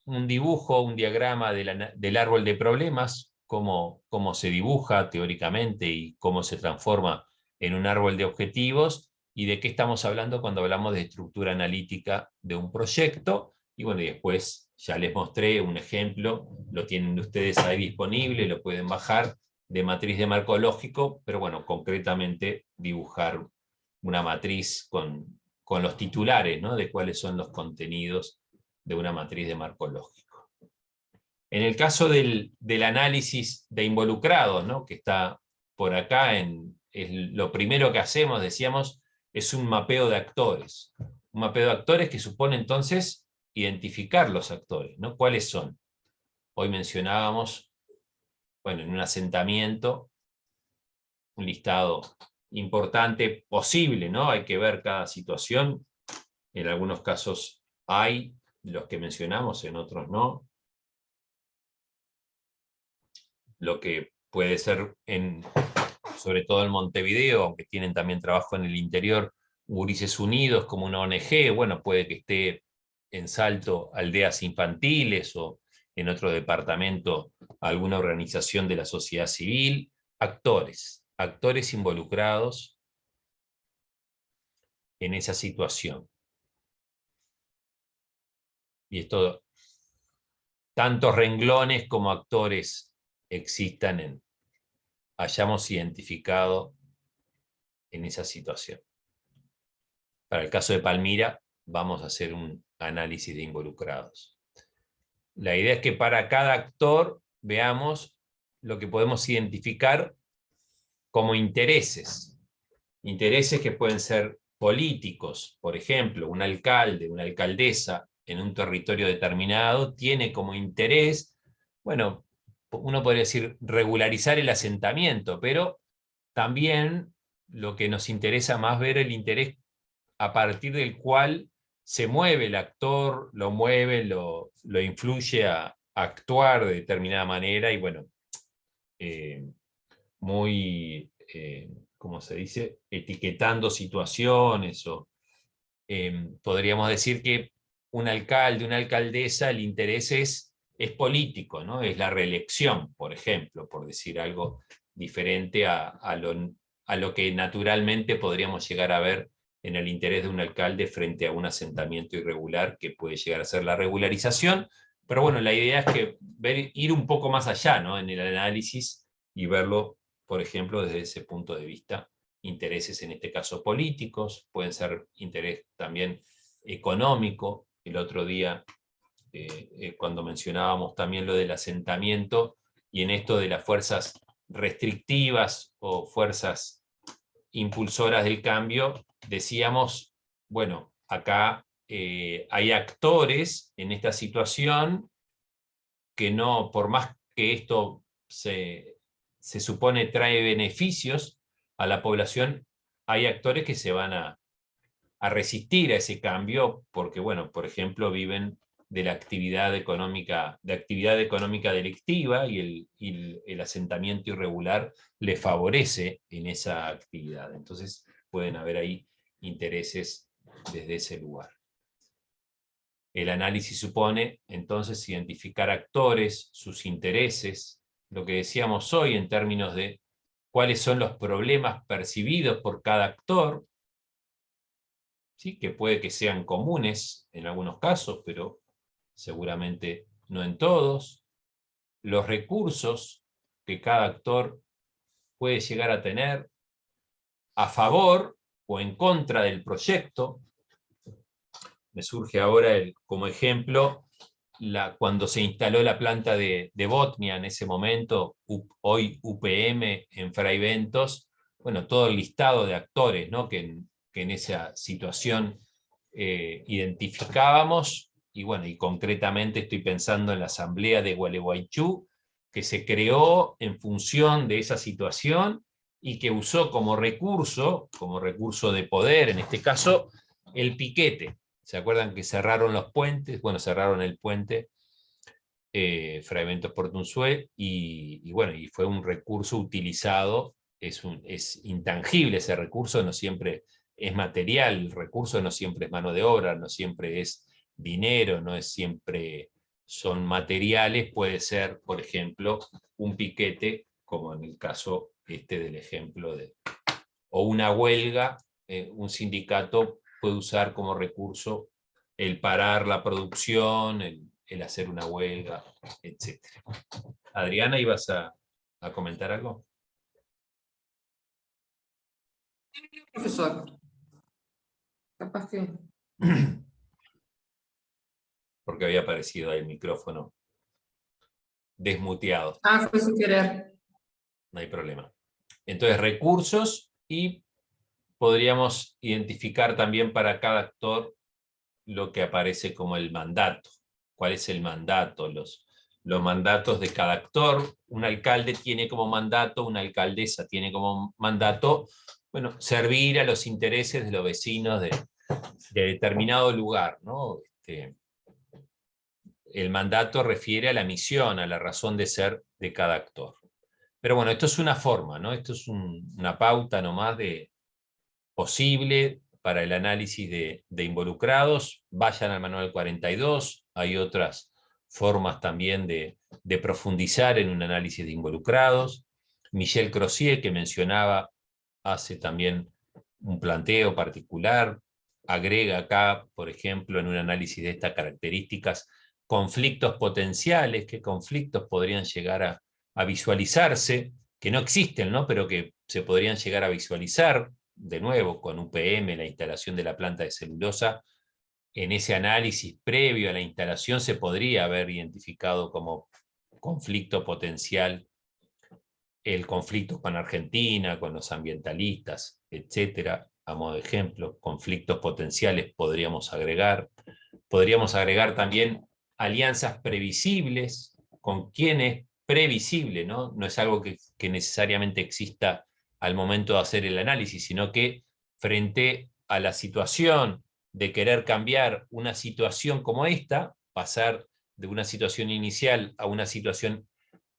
un dibujo, un diagrama del árbol de problemas, cómo se dibuja teóricamente y cómo se transforma en un árbol de objetivos, y de qué estamos hablando cuando hablamos de estructura analítica de un proyecto. Y bueno, y después ya les mostré un ejemplo, lo tienen ustedes ahí disponible, lo pueden bajar, de matriz de marco lógico, pero bueno, concretamente dibujar una matriz con los titulares, ¿no?, de cuáles son los contenidos de una matriz de marco lógico. En el caso del análisis de involucrados, ¿no?, que está por acá, lo primero que hacemos, decíamos, es un mapeo de actores. Un mapeo de actores que supone entonces identificar los actores, ¿no? ¿Cuáles son? Hoy mencionábamos, bueno, en un asentamiento, un listado importante posible, ¿no? Hay que ver cada situación. En algunos casos hay los que mencionamos, en otros no. Lo que puede ser, sobre todo en Montevideo, aunque tienen también trabajo en el interior, Gurises Unidos como una ONG, bueno, puede que esté en Salto Aldeas Infantiles, o en otro departamento alguna organización de la sociedad civil. Actores involucrados en esa situación. Y esto, tantos renglones como actores existan hayamos identificado en esa situación. Para el caso de Palmira, vamos a hacer un análisis de involucrados. La idea es que para cada actor veamos lo que podemos identificar como intereses. Intereses que pueden ser políticos, por ejemplo, un alcalde, una alcaldesa en un territorio determinado tiene como interés, bueno, uno podría decir regularizar el asentamiento, pero también lo que nos interesa más ver el interés a partir del cual se mueve el actor, lo mueve, lo influye a actuar de determinada manera, y bueno, muy, ¿cómo se dice?, etiquetando situaciones, o podríamos decir que un alcalde, una alcaldesa, el interés es político, ¿no? Es la reelección, por ejemplo, por decir algo diferente a lo que naturalmente podríamos llegar a ver en el interés de un alcalde frente a un asentamiento irregular, que puede llegar a ser la regularización. Pero bueno, la idea es que ir un poco más allá, ¿no?, en el análisis, y verlo, por ejemplo, desde ese punto de vista. Intereses en este caso políticos, pueden ser interés también económico. El otro día, cuando mencionábamos también lo del asentamiento, y en esto de las fuerzas restrictivas o fuerzas impulsoras del cambio, decíamos, bueno, acá hay actores en esta situación que no, por más que esto se supone trae beneficios a la población, hay actores que se van a resistir a ese cambio porque, bueno, por ejemplo, viven de la actividad económica delictiva y el asentamiento irregular le favorece en esa actividad. Entonces pueden haber ahí intereses desde ese lugar. El análisis supone entonces identificar actores, sus intereses, lo que decíamos hoy en términos de cuáles son los problemas percibidos por cada actor, ¿sí? Que puede que sean comunes en algunos casos, pero seguramente no en todos, los recursos que cada actor puede llegar a tener a favor o en contra del proyecto. Me surge ahora como ejemplo cuando se instaló la planta de Botnia en ese momento, hoy UPM en Fray Bentos, bueno, todo el listado de actores, ¿no? que en esa situación identificábamos, y bueno, y concretamente estoy pensando en la asamblea de Gualeguaychú, que se creó en función de esa situación y que usó como recurso de poder, en este caso, el piquete. ¿Se acuerdan que cerraron los puentes? Bueno, cerraron el puente Fray Bentos Portunzué, y bueno, y fue un recurso utilizado, es intangible ese recurso, no siempre es material, el recurso no siempre es mano de obra, no siempre es dinero, no es siempre son materiales, puede ser, por ejemplo, un piquete, como en el caso del ejemplo o una huelga, un sindicato puede usar como recurso el parar la producción, el hacer una huelga, etc. Adriana, ¿ibas a comentar algo? Profesor. Capaz que... Porque había aparecido ahí el micrófono desmuteado. Ah, fue sin querer. No hay problema. Entonces, recursos, y podríamos identificar también para cada actor lo que aparece como el mandato. ¿Cuál es el mandato? Los mandatos de cada actor. Un alcalde tiene como mandato, una alcaldesa tiene como mandato, bueno, servir a los intereses de los vecinos de determinado lugar, ¿no? El mandato refiere a la misión, a la razón de ser de cada actor. Pero bueno, esto es una forma, ¿no? Esto es una pauta nomás posible para el análisis de involucrados. Vayan al manual 42, hay otras formas también de profundizar en un análisis de involucrados. Michel Crozier, que mencionaba, hace también un planteo particular, agrega acá, por ejemplo, en un análisis de estas características, conflictos potenciales, qué conflictos podrían llegar a visualizarse, que no existen, ¿no? Pero que se podrían llegar a visualizar, de nuevo, con UPM, la instalación de la planta de celulosa. En ese análisis previo a la instalación se podría haber identificado como conflicto potencial el conflicto con Argentina, con los ambientalistas, etcétera. A modo de ejemplo, conflictos potenciales podríamos agregar. Podríamos agregar también alianzas previsibles. ¿Con quién es previsible? No es algo que necesariamente exista al momento de hacer el análisis, sino que frente a la situación de querer cambiar una situación como esta, pasar de una situación inicial a una situación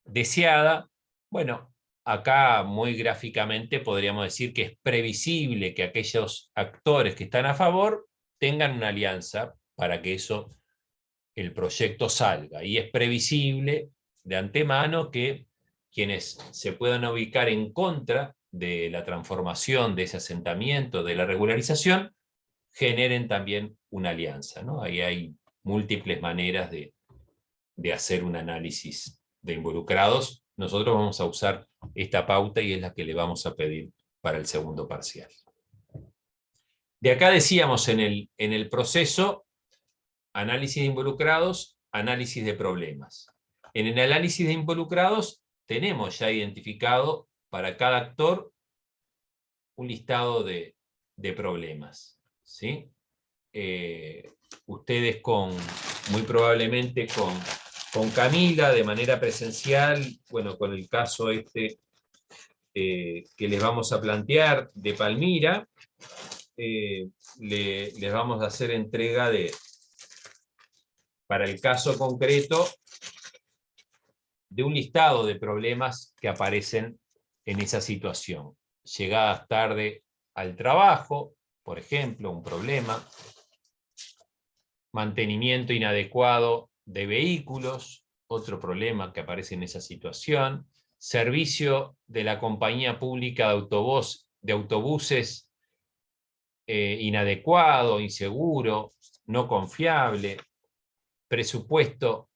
deseada, bueno, acá muy gráficamente podríamos decir que es previsible que aquellos actores que están a favor tengan una alianza para que el proyecto salga, y es previsible de antemano que quienes se puedan ubicar en contra de la transformación de ese asentamiento, de la regularización, generen también una alianza, ¿no? Ahí hay múltiples maneras de hacer un análisis de involucrados. Nosotros vamos a usar esta pauta y es la que le vamos a pedir para el segundo parcial. De acá decíamos en el proceso, análisis de involucrados, análisis de problemas. En el análisis de involucrados tenemos ya identificado para cada actor un listado de problemas, ¿sí? Ustedes muy probablemente con Camila de manera presencial, bueno, con el caso que les vamos a plantear de Palmira, les vamos a hacer entrega para el caso concreto, de un listado de problemas que aparecen en esa situación. Llegadas tarde al trabajo, por ejemplo, un problema. Mantenimiento inadecuado de vehículos, otro problema que aparece en esa situación. Servicio de la compañía pública de autobuses inadecuado, inseguro, no confiable. Presupuesto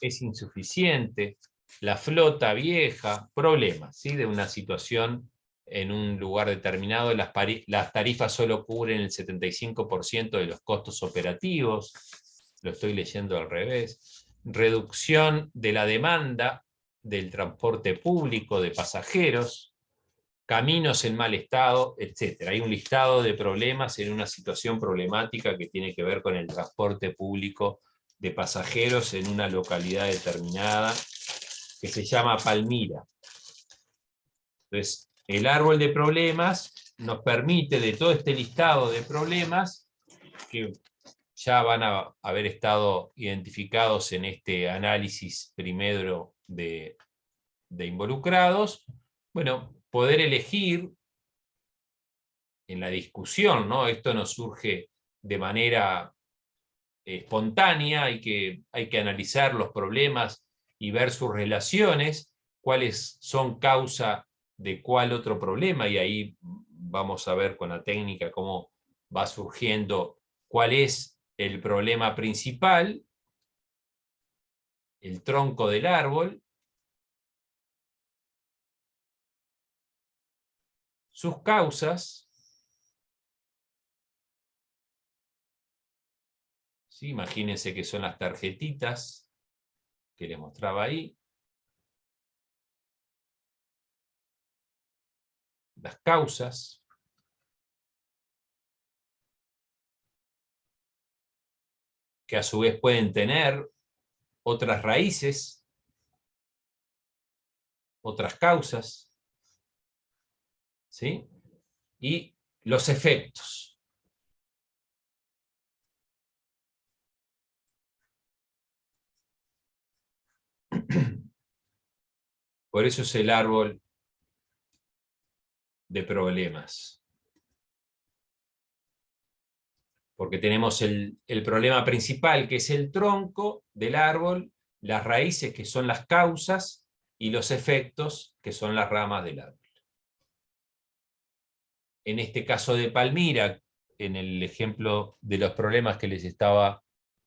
es insuficiente. La flota vieja, problemas, ¿sí? De una situación en un lugar determinado, las tarifas solo cubren el 75% de los costos operativos, lo estoy leyendo al revés. Reducción de la demanda del transporte público de pasajeros, caminos en mal estado, etc. Hay un listado de problemas en una situación problemática que tiene que ver con el transporte público de pasajeros en una localidad determinada que se llama Palmira. Entonces, el árbol de problemas nos permite, de todo este listado de problemas, que ya van a haber estado identificados en este análisis primero de involucrados, bueno, poder elegir en la discusión, ¿no? Esto nos surge de manera espontánea, hay que analizar los problemas y ver sus relaciones, cuáles son causa de cuál otro problema, y ahí vamos a ver con la técnica cómo va surgiendo cuál es el problema principal, el tronco del árbol, sus causas, ¿sí? Imagínense que son las tarjetitas que les mostraba ahí, las causas, que a su vez pueden tener otras raíces, otras causas, ¿sí? Y los efectos. Por eso es el árbol de problemas. Porque tenemos el problema principal, que es el tronco del árbol, las raíces, que son las causas, y los efectos, que son las ramas del árbol. En este caso de Palmira, en el ejemplo de los problemas que les estaba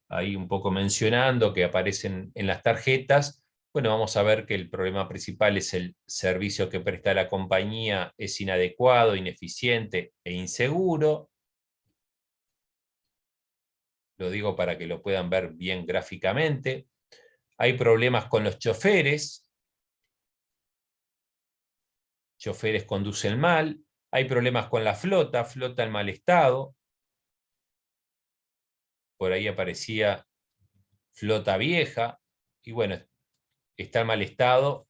ahí un poco mencionando, que aparecen en las tarjetas, bueno, vamos a ver que el problema principal es el servicio que presta la compañía es inadecuado, ineficiente e inseguro. Lo digo para que lo puedan ver bien gráficamente. Hay problemas con los choferes. Choferes conducen mal. Hay problemas con la flota en mal estado. Por ahí aparecía flota vieja. Y bueno, está en mal estado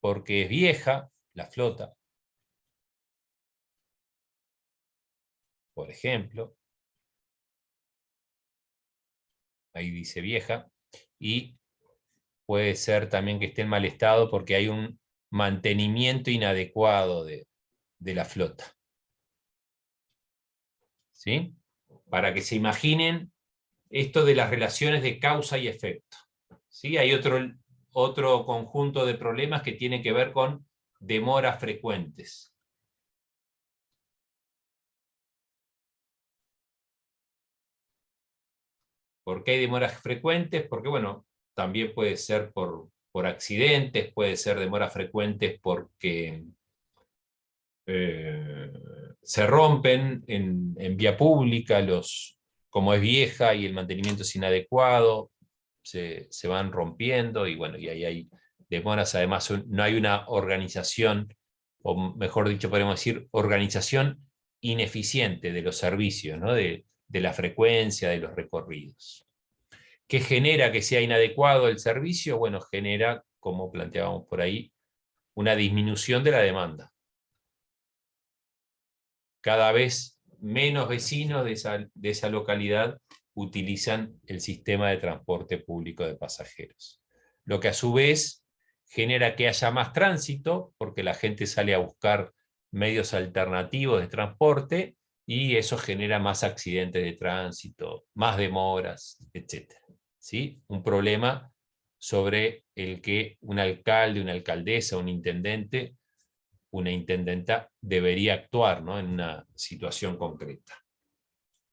porque es vieja la flota, por ejemplo. Ahí dice vieja. Y puede ser también que esté en mal estado porque hay un mantenimiento inadecuado de la flota. ¿Sí? Para que se imaginen esto de las relaciones de causa y efecto. ¿Sí? Hay otro conjunto de problemas que tiene que ver con demoras frecuentes. ¿Por qué hay demoras frecuentes? Porque, bueno, también puede ser por accidentes, puede ser demoras frecuentes porque se rompen en vía pública, como es vieja y el mantenimiento es inadecuado, se van rompiendo, y bueno, y ahí hay demoras. Además, no hay una organización, o mejor dicho, podemos decir, organización ineficiente de los servicios, ¿no? de la frecuencia, de los recorridos. ¿Qué genera que sea inadecuado el servicio? Bueno, genera, como planteábamos por ahí, una disminución de la demanda. Cada vez menos vecinos de esa localidad utilizan el sistema de transporte público de pasajeros. Lo que a su vez genera que haya más tránsito, porque la gente sale a buscar medios alternativos de transporte, y eso genera más accidentes de tránsito, más demoras, etc. ¿Sí? Un problema sobre el que un alcalde, una alcaldesa, un intendente, una intendenta debería actuar, ¿no?, en una situación concreta.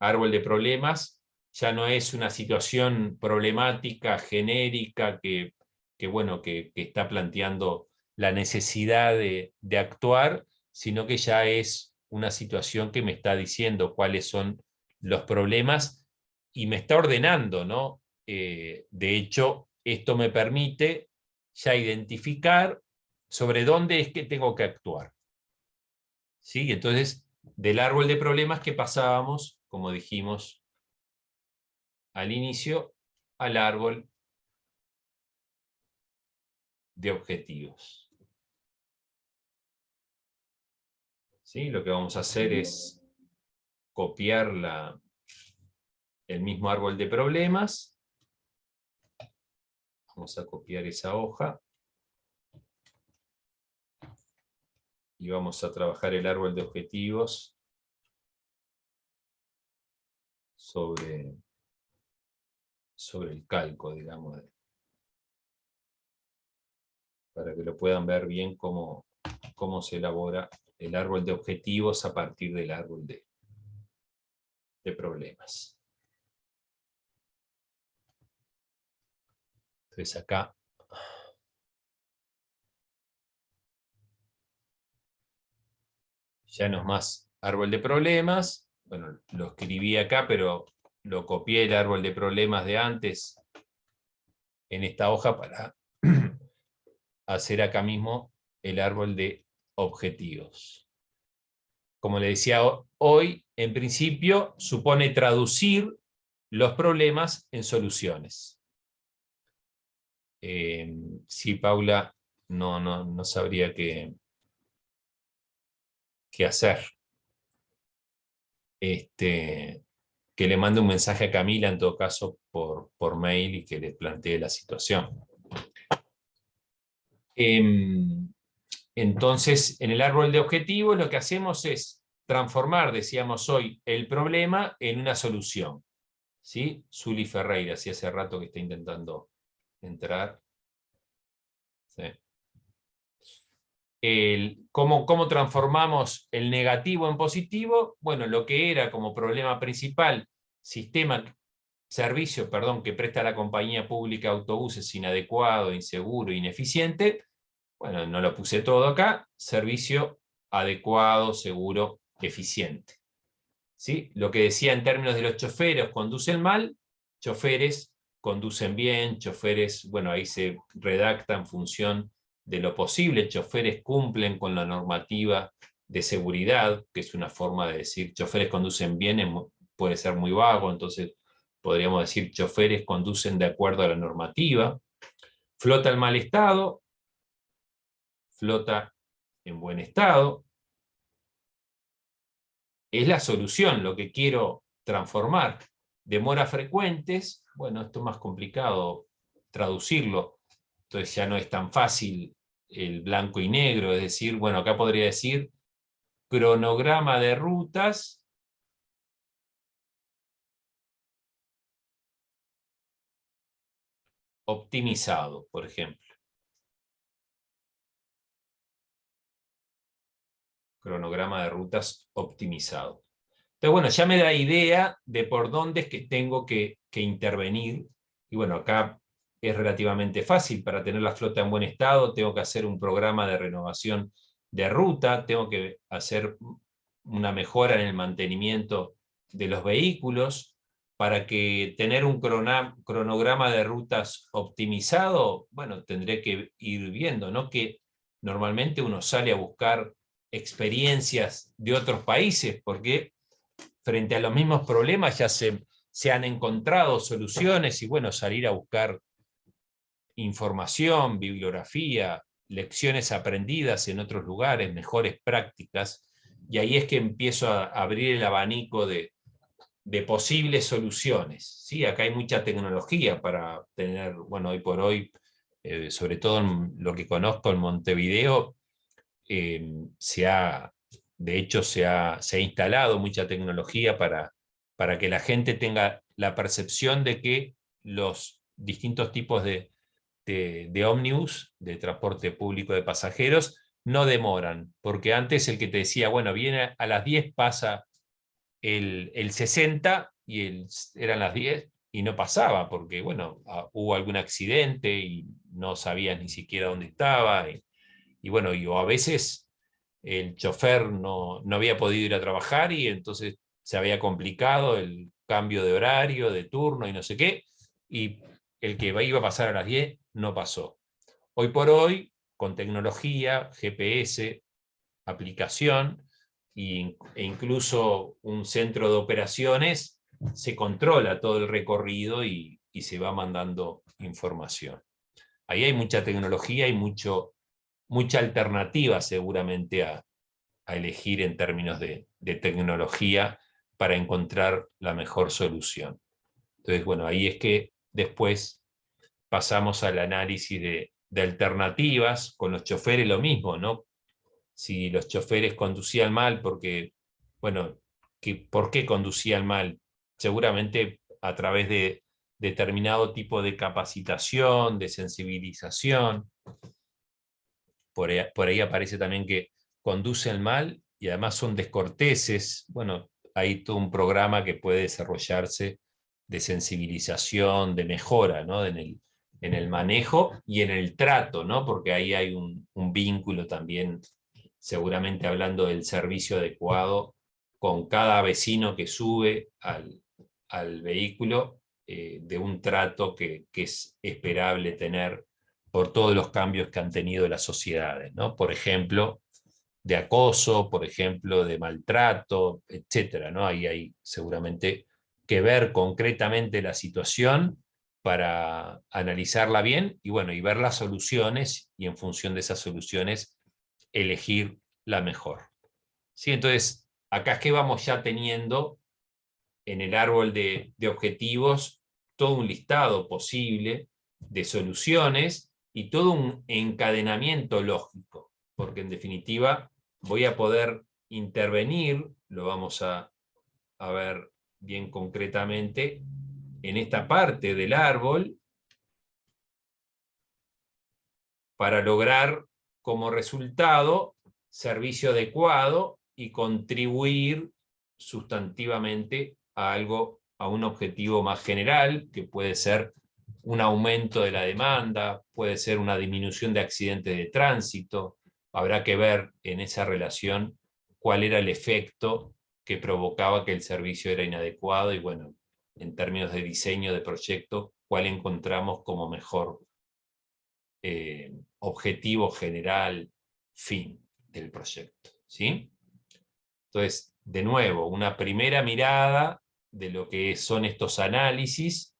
Árbol de problemas ya no es una situación problemática, genérica, que está planteando la necesidad de actuar, sino que ya es una situación que me está diciendo cuáles son los problemas y me está ordenando, ¿no? De hecho, esto me permite ya identificar sobre dónde es que tengo que actuar. ¿Sí? Entonces, del árbol de problemas que pasábamos, como dijimos al inicio, al árbol de objetivos. ¿Sí? Lo que vamos a hacer es copiar el mismo árbol de problemas. Vamos a copiar esa hoja. Y vamos a trabajar el árbol de objetivos sobre el calco, digamos, para que lo puedan ver bien cómo se elabora el árbol de objetivos a partir del árbol de problemas. Entonces acá ya no es más árbol de problemas. Bueno, lo escribí acá, pero lo copié el árbol de problemas de antes en esta hoja para hacer acá mismo el árbol de objetivos. Como le decía hoy, en principio supone traducir los problemas en soluciones. Sí, Paula, no sabría qué hacer. Que le mande un mensaje a Camila, en todo caso, por mail, y que le plantee la situación. Entonces, en el árbol de objetivos lo que hacemos es transformar, decíamos hoy, el problema en una solución. ¿Sí? Zuli Ferreira, si hace rato que está intentando entrar. Sí. ¿Cómo transformamos el negativo en positivo? Bueno, lo que era como problema principal, servicio que presta la compañía pública de autobuses inadecuado, inseguro, ineficiente. Bueno, no lo puse todo acá. Servicio adecuado, seguro, eficiente. ¿Sí? Lo que decía en términos de los choferes, conducen mal, choferes conducen bien, choferes, bueno, ahí se redacta en función de lo posible, choferes cumplen con la normativa de seguridad, que es una forma de decir choferes conducen bien, puede ser muy vago, entonces podríamos decir choferes conducen de acuerdo a la normativa. Flota en mal estado, flota en buen estado. Es la solución, lo que quiero transformar. Demoras frecuentes, bueno, esto es más complicado traducirlo, entonces ya no es tan fácil el blanco y negro, es decir, bueno, acá podría decir cronograma de rutas optimizado, por ejemplo. Cronograma de rutas optimizado. Entonces, bueno, ya me da idea de por dónde es que tengo que intervenir. Y bueno, acá es relativamente fácil. Para tener la flota en buen estado, tengo que hacer un programa de renovación de ruta, tengo que hacer una mejora en el mantenimiento de los vehículos. Para que tener un cronograma de rutas optimizado, bueno, tendré que ir viendo, ¿no? Que normalmente uno sale a buscar experiencias de otros países, porque frente a los mismos problemas ya se han encontrado soluciones, y bueno, salir a buscar información, bibliografía, lecciones aprendidas en otros lugares, mejores prácticas, y ahí es que empiezo a abrir el abanico de posibles soluciones, ¿sí? Acá hay mucha tecnología para tener, bueno, hoy por hoy, sobre todo en lo que conozco en Montevideo, de hecho se ha instalado mucha tecnología para que la gente tenga la percepción de que los distintos tipos de ómnibus, de transporte público de pasajeros, no demoran, porque antes el que te decía, bueno, viene a las 10, pasa el 60 y eran las 10 y no pasaba, porque bueno, hubo algún accidente y no sabías ni siquiera dónde estaba, y bueno, o a veces el chofer no había podido ir a trabajar y entonces se había complicado el cambio de horario, de turno y no sé qué, y el que iba a pasar a las 10 no pasó. Hoy por hoy, con tecnología, GPS, aplicación e incluso un centro de operaciones, se controla todo el recorrido y se va mandando información. Ahí hay mucha tecnología y mucha alternativa seguramente a elegir en términos de tecnología para encontrar la mejor solución. Entonces, bueno, ahí es que después pasamos al análisis de alternativas. Con los choferes lo mismo, ¿no? Si los choferes conducían mal porque, bueno, ¿por qué conducían mal? Seguramente a través de determinado tipo de capacitación, de sensibilización. Por ahí aparece también que conducen mal y además son descorteses. Bueno, hay todo un programa que puede desarrollarse de sensibilización, de mejora, ¿no? en el manejo y en el trato, ¿no? Porque ahí hay un vínculo también, seguramente hablando del servicio adecuado con cada vecino que sube al vehículo, de un trato que es esperable tener por todos los cambios que han tenido las sociedades, ¿no? Por ejemplo, de acoso, por ejemplo, de maltrato, etcétera, ¿no? Ahí hay seguramente que ver concretamente la situación para analizarla bien y, bueno, y ver las soluciones y en función de esas soluciones elegir la mejor. ¿Sí? Entonces, acá es que vamos ya teniendo en el árbol de objetivos todo un listado posible de soluciones y todo un encadenamiento lógico, porque en definitiva voy a poder intervenir, lo vamos a ver bien concretamente, en esta parte del árbol para lograr como resultado servicio adecuado y contribuir sustantivamente a algo, a un objetivo más general, que puede ser un aumento de la demanda, puede ser una disminución de accidentes de tránsito. Habrá que ver en esa relación cuál era el efecto que provocaba que el servicio era inadecuado y, bueno, en términos de diseño de proyecto, cuál encontramos como mejor objetivo general, fin del proyecto, ¿sí? Entonces, de nuevo, una primera mirada de lo que son estos análisis.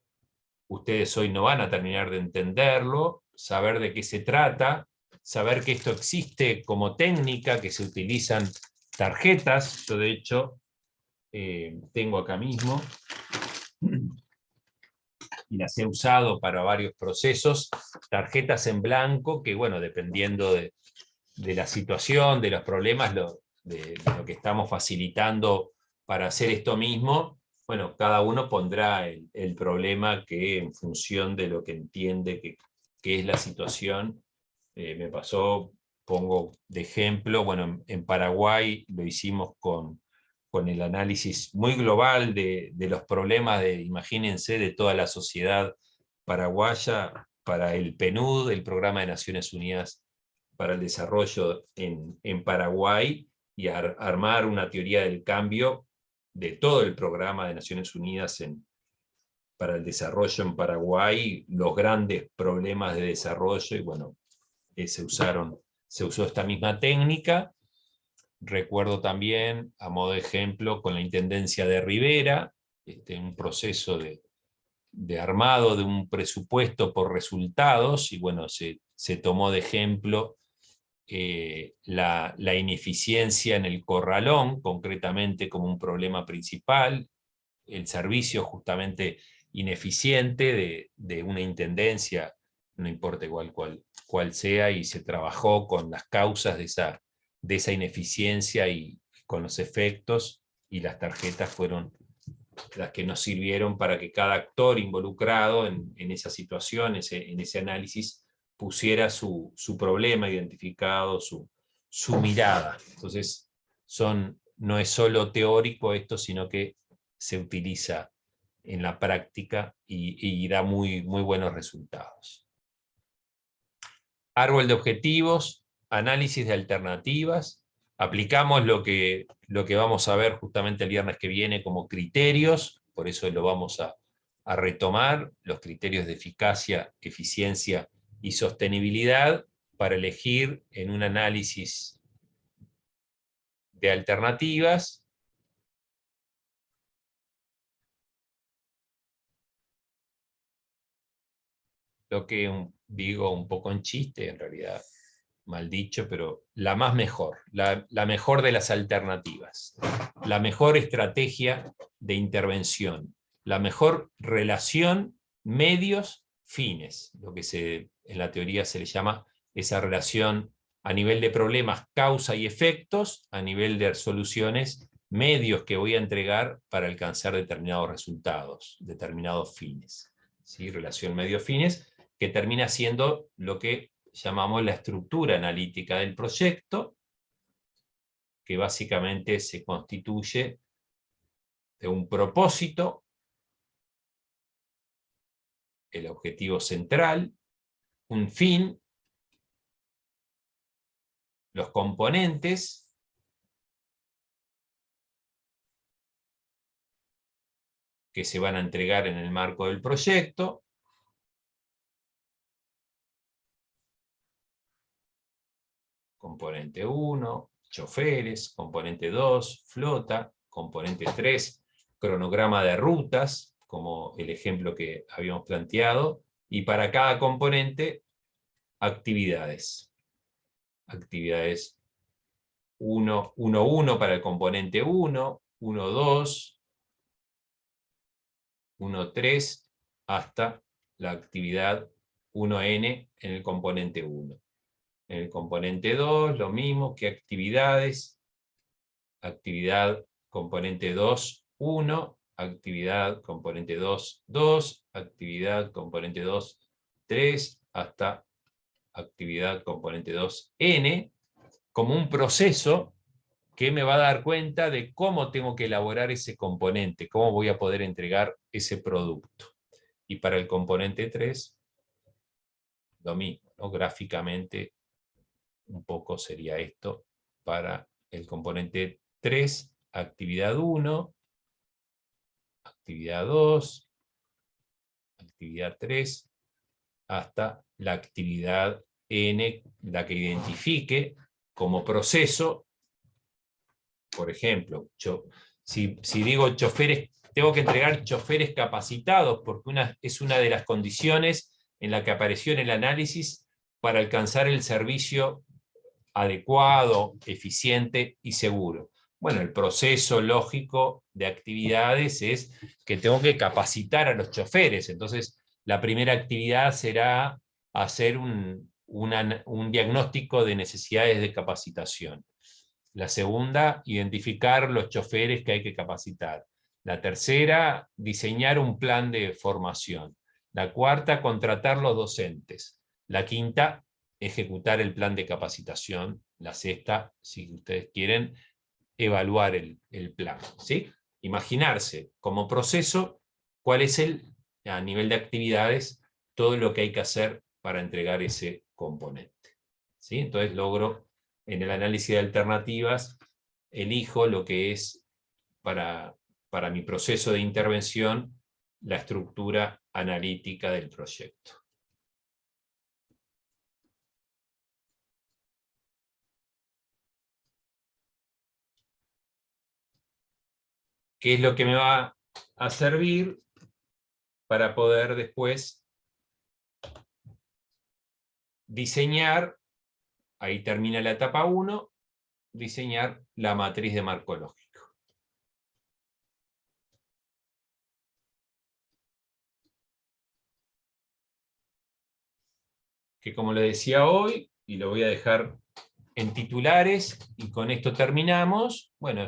Ustedes hoy no van a terminar de entenderlo, saber de qué se trata, saber que esto existe como técnica, que se utilizan tarjetas. Yo de hecho tengo acá mismo y las he usado para varios procesos, tarjetas en blanco que, bueno, dependiendo de la situación, de los problemas, de lo que estamos facilitando para hacer esto mismo, bueno, cada uno pondrá el problema que en función de lo que entiende que es la situación. Me pasó, pongo de ejemplo, bueno, en Paraguay lo hicimos con el análisis muy global de los problemas, imagínense, de toda la sociedad paraguaya para el PNUD, el Programa de Naciones Unidas para el Desarrollo en Paraguay, y armar una teoría del cambio de todo el Programa de Naciones Unidas para el Desarrollo en Paraguay, los grandes problemas de desarrollo, y bueno, se usó esta misma técnica. Recuerdo también, a modo de ejemplo, con la Intendencia de Rivera, un proceso de armado de un presupuesto por resultados, y bueno, se tomó de ejemplo la ineficiencia en el corralón, concretamente como un problema principal, el servicio justamente ineficiente de una intendencia, no importa cuál sea, y se trabajó con las causas de esa ineficiencia y con los efectos, y las tarjetas fueron las que nos sirvieron para que cada actor involucrado en esa situación, en ese análisis, pusiera su problema identificado, su mirada. Entonces, no es solo teórico esto, sino que se utiliza en la práctica y da muy buenos resultados. Árbol de objetivos, análisis de alternativas. Aplicamos lo que vamos a ver justamente el viernes que viene como criterios, por eso lo vamos a retomar, los criterios de eficacia, eficiencia y sostenibilidad, para elegir en un análisis de alternativas lo que digo un poco en chiste, en realidad mal dicho, pero la más mejor, la mejor de las alternativas, la mejor estrategia de intervención, la mejor relación medios-fines, lo que en la teoría se le llama esa relación a nivel de problemas, causa y efectos, a nivel de soluciones, medios que voy a entregar para alcanzar determinados resultados, determinados fines. ¿Sí? Relación medio-fines, que termina siendo lo que llamamos la estructura analítica del proyecto, que básicamente se constituye de un propósito, el objetivo central, un fin, los componentes, que se van a entregar en el marco del proyecto, componente 1, choferes, componente 2, flota, componente 3, cronograma de rutas, como el ejemplo que habíamos planteado, y para cada componente, actividades. Actividades 1.1 para el componente 1, 1.2, 1.3, hasta la actividad 1N en el componente 1. En el componente 2, lo mismo que actividades, actividad componente 2, 1, actividad componente 2, 2, actividad componente 2, 3, hasta actividad componente 2, N, como un proceso que me va a dar cuenta de cómo tengo que elaborar ese componente, cómo voy a poder entregar ese producto. Y para el componente 3, lo mismo, ¿no? Gráficamente, un poco sería esto para el componente 3, actividad 1, actividad 2, actividad 3, hasta la actividad N, la que identifique como proceso. Por ejemplo, si digo choferes, tengo que entregar choferes capacitados, porque es una de las condiciones en la que apareció en el análisis para alcanzar el servicio adecuado, eficiente y seguro. Bueno, el proceso lógico de actividades es que tengo que capacitar a los choferes. Entonces, la primera actividad será hacer un diagnóstico de necesidades de capacitación. La segunda, identificar los choferes que hay que capacitar. La tercera, diseñar un plan de formación. La cuarta, contratar los docentes. La quinta, ejecutar el plan de capacitación. La sexta, si ustedes quieren, evaluar el plan. ¿Sí? Imaginarse como proceso cuál es a nivel de actividades, todo lo que hay que hacer para entregar ese componente. ¿Sí? Entonces logro, en el análisis de alternativas, elijo lo que es para mi proceso de intervención la estructura analítica del proyecto. ¿Qué es lo que me va a servir para poder después diseñar, ahí termina la etapa 1, diseñar la matriz de marco lógico. Que como le decía hoy, y lo voy a dejar en titulares, y con esto terminamos, bueno,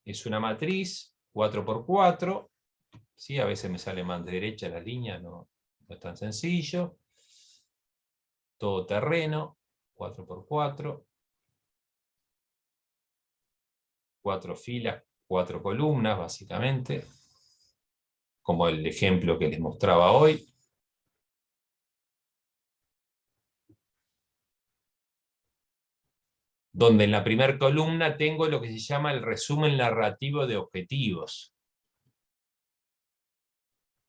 es una matriz 4×4, ¿sí? A veces me sale más de derecha la línea, no es tan sencillo. Todo terreno, 4×4, 4 filas, 4 columnas, básicamente, como el ejemplo que les mostraba hoy. Donde en la primera columna tengo lo que se llama el resumen narrativo de objetivos.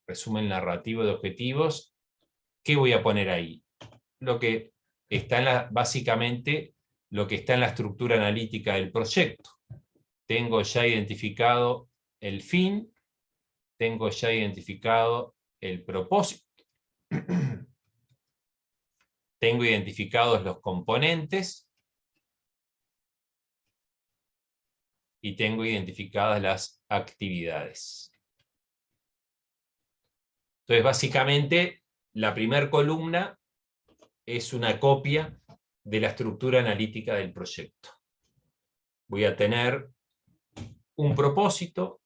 Resumen narrativo de objetivos. ¿Qué voy a poner ahí? Lo que está básicamente lo que está en la estructura analítica del proyecto. Tengo ya identificado el fin, tengo ya identificado el propósito, tengo identificados los componentes, y tengo identificadas las actividades. Entonces, básicamente, la primera columna es una copia de la estructura analítica del proyecto. Voy a tener un propósito,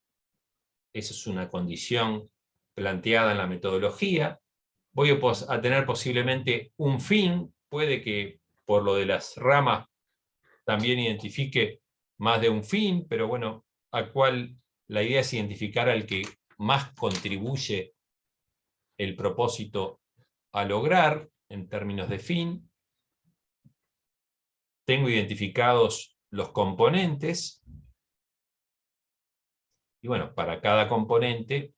esa es una condición planteada en la metodología. Voy a tener posiblemente un fin, puede que por lo de las ramas también identifique más de un fin, pero bueno, la idea es identificar al que más contribuye el propósito a lograr en términos de fin. Tengo identificados los componentes, y bueno, para cada componente,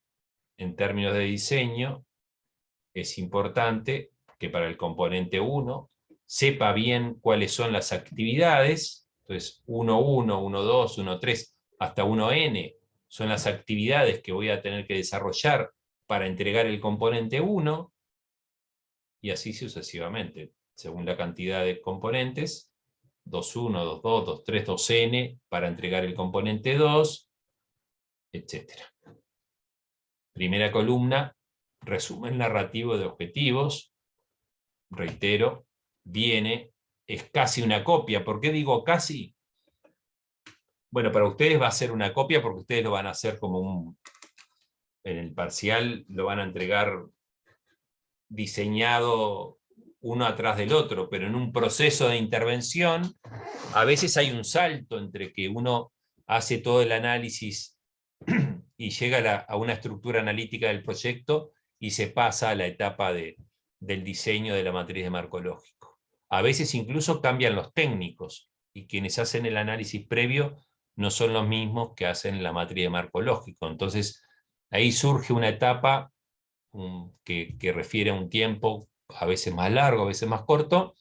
en términos de diseño, es importante que para el componente 1 sepa bien cuáles son las actividades. Entonces 1.1, 1.2, 1.3, hasta 1n son las actividades que voy a tener que desarrollar para entregar el componente 1, y así sucesivamente, según la cantidad de componentes, 2.1, 2.2, 2.3, 2n, para entregar el componente 2, etc. Primera columna, resumen narrativo de objetivos, reitero, es casi una copia. ¿Por qué digo casi? Bueno, para ustedes va a ser una copia porque ustedes lo van a hacer en el parcial lo van a entregar diseñado uno atrás del otro, pero en un proceso de intervención, a veces hay un salto entre que uno hace todo el análisis y llega a una estructura analítica del proyecto y se pasa a la etapa del diseño de la matriz de marco lógico. A veces incluso cambian los técnicos, y quienes hacen el análisis previo no son los mismos que hacen la matriz de marco lógico. Entonces, ahí surge una etapa que refiere a un tiempo a veces más largo, a veces más corto,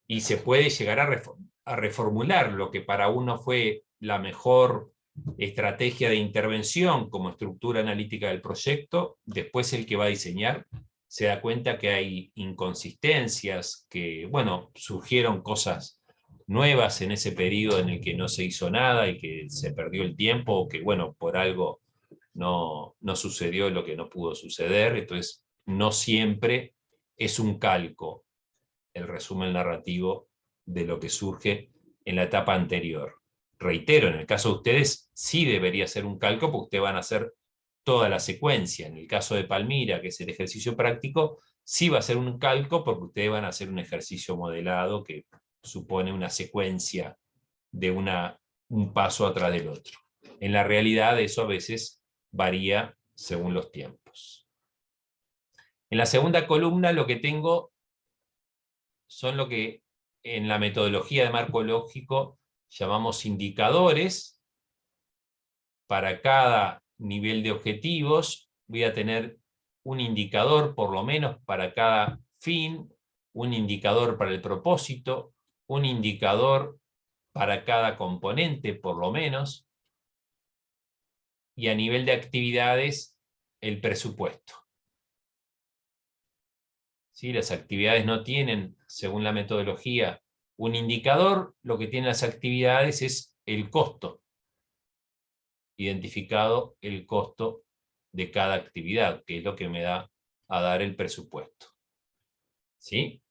y se puede llegar a reformular lo que para uno fue la mejor estrategia de intervención como estructura analítica del proyecto. Después el que va a diseñar se da cuenta que hay inconsistencias, que bueno, surgieron cosas nuevas en ese periodo en el que no se hizo nada y que se perdió el tiempo, o que bueno, por algo no sucedió lo que no pudo suceder. Entonces no siempre es un calco el resumen narrativo de lo que surge en la etapa anterior. Reitero, en el caso de ustedes sí debería ser un calco, porque ustedes van a hacer toda la secuencia. En el caso de Palmira, que es el ejercicio práctico, sí va a ser un calco, porque ustedes van a hacer un ejercicio modelado que supone una secuencia de un paso atrás del otro. En la realidad eso a veces varía según los tiempos. En la segunda columna lo que tengo son lo que en la metodología de marco lógico llamamos indicadores. Para cada nivel de objetivos voy a tener un indicador por lo menos para cada fin, un indicador para el propósito, un indicador para cada componente por lo menos, y a nivel de actividades el presupuesto. ¿Sí? Las actividades no tienen, según la metodología, un indicador, lo que tienen las actividades es el costo. Identificado el costo de cada actividad, que es lo que me da a dar el presupuesto. ¿Sí?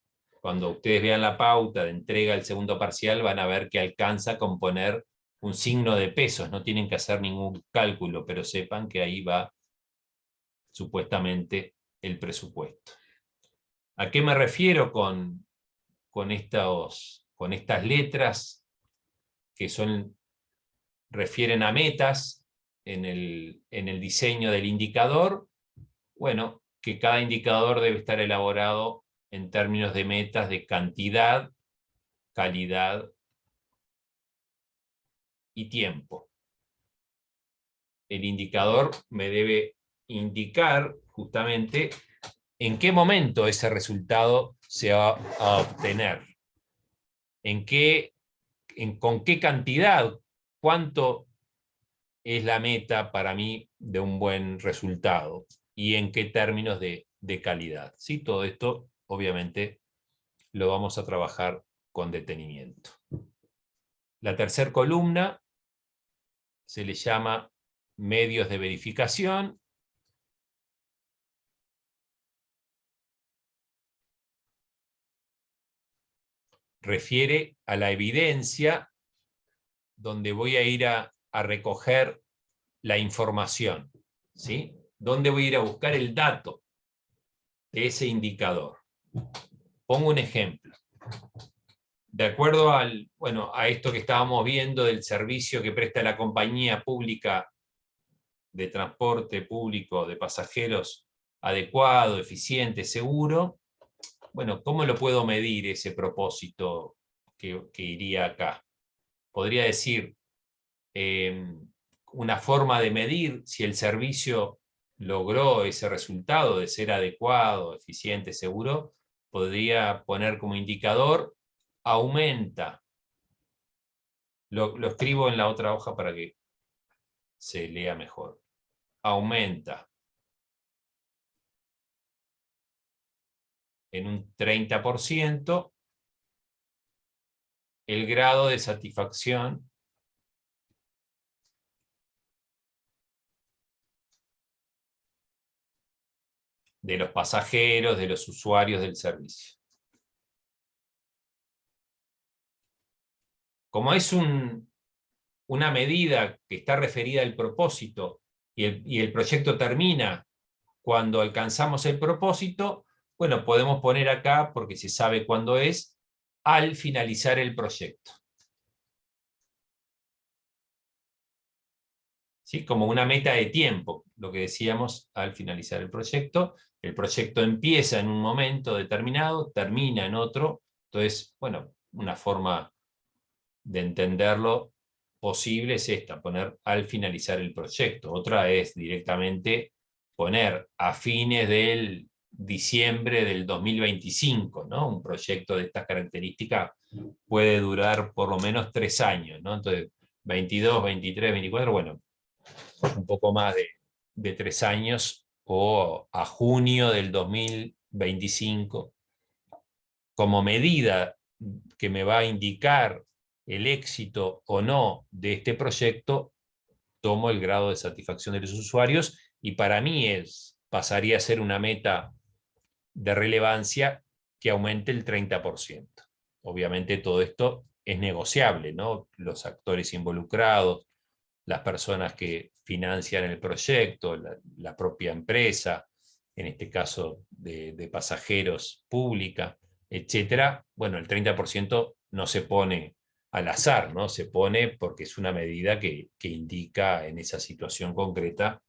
Cuando ustedes vean la pauta de entrega del segundo parcial, van a ver que alcanza con poner un signo de pesos, no tienen que hacer ningún cálculo, pero sepan que ahí va supuestamente el presupuesto. ¿A qué me refiero con estas letras que refieren a metas en el diseño del indicador? Bueno, que cada indicador debe estar elaborado en términos de metas de cantidad, calidad y tiempo. El indicador me debe indicar justamente en qué momento ese resultado se va a obtener, con qué cantidad, cuánto es la meta para mí de un buen resultado y en qué términos de calidad. ¿Sí? Todo esto, obviamente, lo vamos a trabajar con detenimiento. La tercera columna se le llama medios de verificación. Refiere a la evidencia donde voy a ir a recoger la información. ¿Sí? ¿Dónde voy a ir a buscar el dato de ese indicador? Pongo un ejemplo. De acuerdo a esto que estábamos viendo del servicio que presta la compañía pública de transporte público de pasajeros adecuado, eficiente, seguro, bueno, ¿cómo lo puedo medir ese propósito que iría acá? Podría decir, una forma de medir si el servicio logró ese resultado de ser adecuado, eficiente, seguro, podría poner como indicador, aumenta. Lo escribo en la otra hoja para que se lea mejor. Aumenta en un 30% el grado de satisfacción de los pasajeros, de los usuarios del servicio. Como es una medida que está referida al propósito y el proyecto termina cuando alcanzamos el propósito, bueno, podemos poner acá, porque se sabe cuándo es, al finalizar el proyecto. ¿Sí? Como una meta de tiempo, lo que decíamos al finalizar el proyecto empieza en un momento determinado, termina en otro, entonces, bueno, una forma de entenderlo posible es esta, poner al finalizar el proyecto. Otra es directamente poner a fines del diciembre del 2025, ¿no? Un proyecto de estas características puede durar por lo menos 3 años, ¿no? Entonces, 22, 23, 24, bueno, un poco más de 3 años, o a junio del 2025, como medida que me va a indicar el éxito o no de este proyecto, tomo el grado de satisfacción de los usuarios, y para mí pasaría a ser una meta de relevancia que aumente el 30%. Obviamente todo esto es negociable, ¿no? Los actores involucrados, las personas que financian el proyecto, la propia empresa, en este caso de pasajeros pública, etcétera. Bueno, el 30% no se pone al azar, ¿no? Se pone porque es una medida que indica en esa situación concreta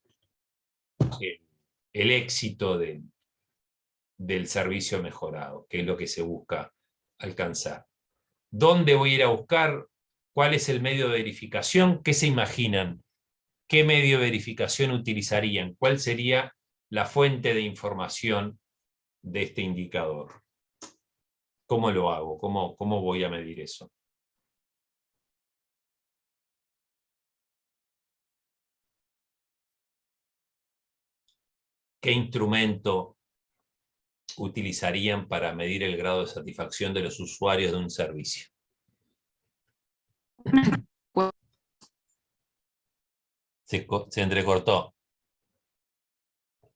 el éxito del servicio mejorado, que es lo que se busca alcanzar. ¿Dónde voy a ir a buscar? ¿Cuál es el medio de verificación? ¿Qué se imaginan? ¿Qué medio de verificación utilizarían? ¿Cuál sería la fuente de información de este indicador? ¿Cómo lo hago? ¿Cómo voy a medir eso? ¿qué instrumento utilizarían para medir el grado de satisfacción de los usuarios de un servicio? Se entrecortó.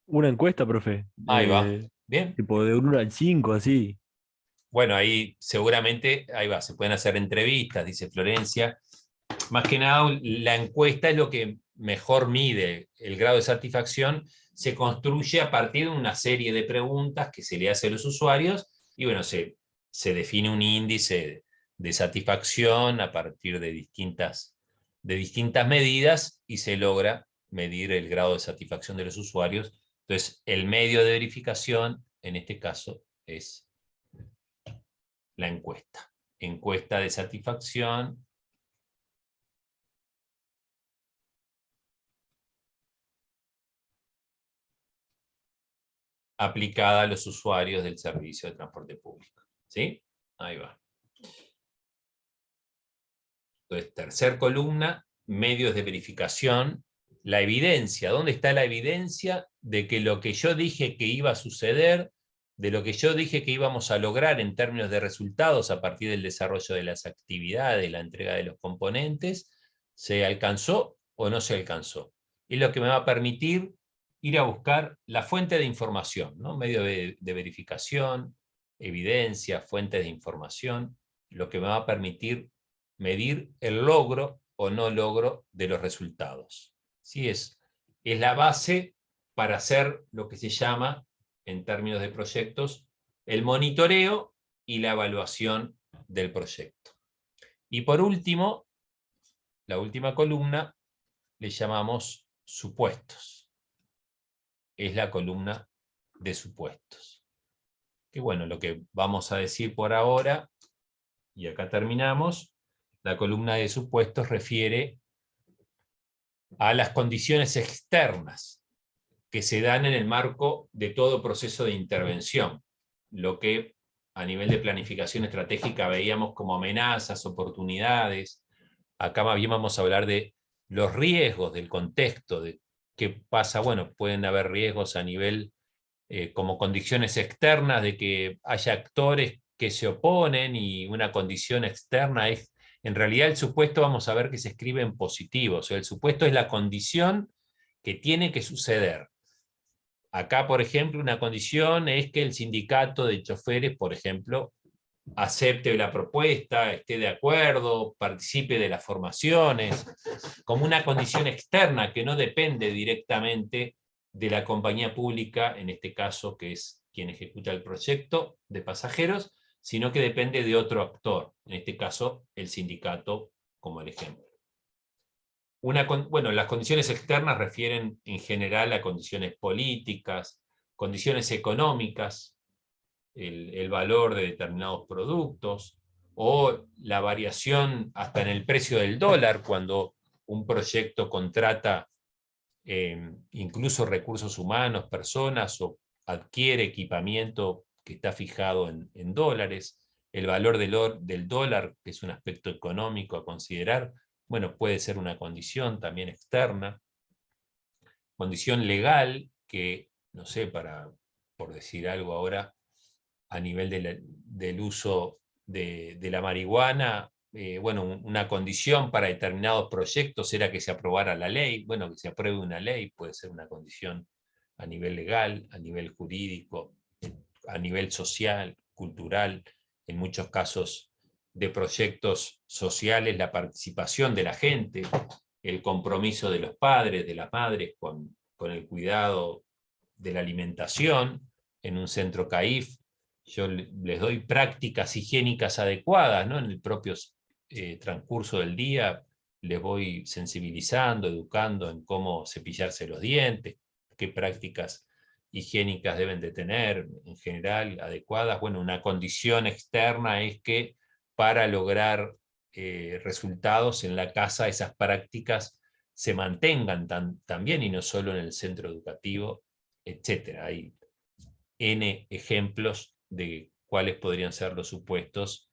Una encuesta, profe. Ahí va. Bien. Tipo de 1 al 5, así. Bueno, ahí seguramente, ahí va, se pueden hacer entrevistas, dice Florencia. Más que nada, la encuesta es lo que mejor mide el grado de satisfacción, se construye a partir de una serie de preguntas que se le hace a los usuarios, y bueno, se define un índice de satisfacción a partir de distintas medidas, y se logra medir el grado de satisfacción de los usuarios. Entonces, el medio de verificación, en este caso, es la encuesta. Encuesta de satisfacción aplicada a los usuarios del servicio de transporte público. ¿Sí? Ahí va. Entonces, tercer columna, medios de verificación. La evidencia. ¿Dónde está la evidencia de que lo que yo dije que iba a suceder, de lo que yo dije que íbamos a lograr en términos de resultados a partir del desarrollo de las actividades, la entrega de los componentes, se alcanzó o no se alcanzó? Es lo que me va a permitir ir a buscar la fuente de información, ¿no? Medio de verificación, evidencia, fuentes de información, lo que me va a permitir medir el logro o no logro de los resultados. ¿Sí? Es la base para hacer lo que se llama, en términos de proyectos, el monitoreo y la evaluación del proyecto. Y por último, la última columna, le llamamos supuestos. Es la columna de supuestos. Que bueno, lo que vamos a decir por ahora, y acá terminamos, la columna de supuestos refiere a las condiciones externas que se dan en el marco de todo proceso de intervención, lo que a nivel de planificación estratégica veíamos como amenazas, oportunidades. Acá más bien vamos a hablar de los riesgos del contexto, de qué pasa. Bueno, pueden haber riesgos a nivel como condiciones externas, de que haya actores que se oponen, y una condición externa es, en realidad el supuesto vamos a ver que se escribe en positivo, o sea, el supuesto es la condición que tiene que suceder. Acá, por ejemplo, una condición es que el sindicato de choferes, por ejemplo, acepte la propuesta, esté de acuerdo, participe de las formaciones, como una condición externa que no depende directamente de la compañía pública, en este caso, que es quien ejecuta el proyecto de pasajeros, sino que depende de otro actor, en este caso, el sindicato, como el ejemplo. Bueno, las condiciones externas refieren en general a condiciones políticas, condiciones económicas, el valor de determinados productos, o la variación hasta en el precio del dólar, cuando un proyecto contrata incluso recursos humanos, personas, o adquiere equipamiento que está fijado en dólares. El valor del dólar, que es un aspecto económico a considerar, bueno, puede ser una condición también externa. Condición legal, que, no sé, por decir algo ahora, a nivel del uso de la marihuana, bueno, una condición para determinados proyectos era que se aprobara la ley. Bueno, que se apruebe una ley puede ser una condición a nivel legal, a nivel jurídico, a nivel social, cultural, en muchos casos de proyectos sociales, la participación de la gente, el compromiso de los padres, de las madres con el cuidado de la alimentación en un centro CAIF. Yo les doy prácticas higiénicas adecuadas, ¿no? En el propio transcurso del día les voy sensibilizando, educando en cómo cepillarse los dientes, qué prácticas higiénicas deben de tener, en general, adecuadas. Bueno, una condición externa es que para lograr resultados en la casa, esas prácticas se mantengan también, y no solo en el centro educativo, etc. Hay N ejemplos de cuáles podrían ser los supuestos.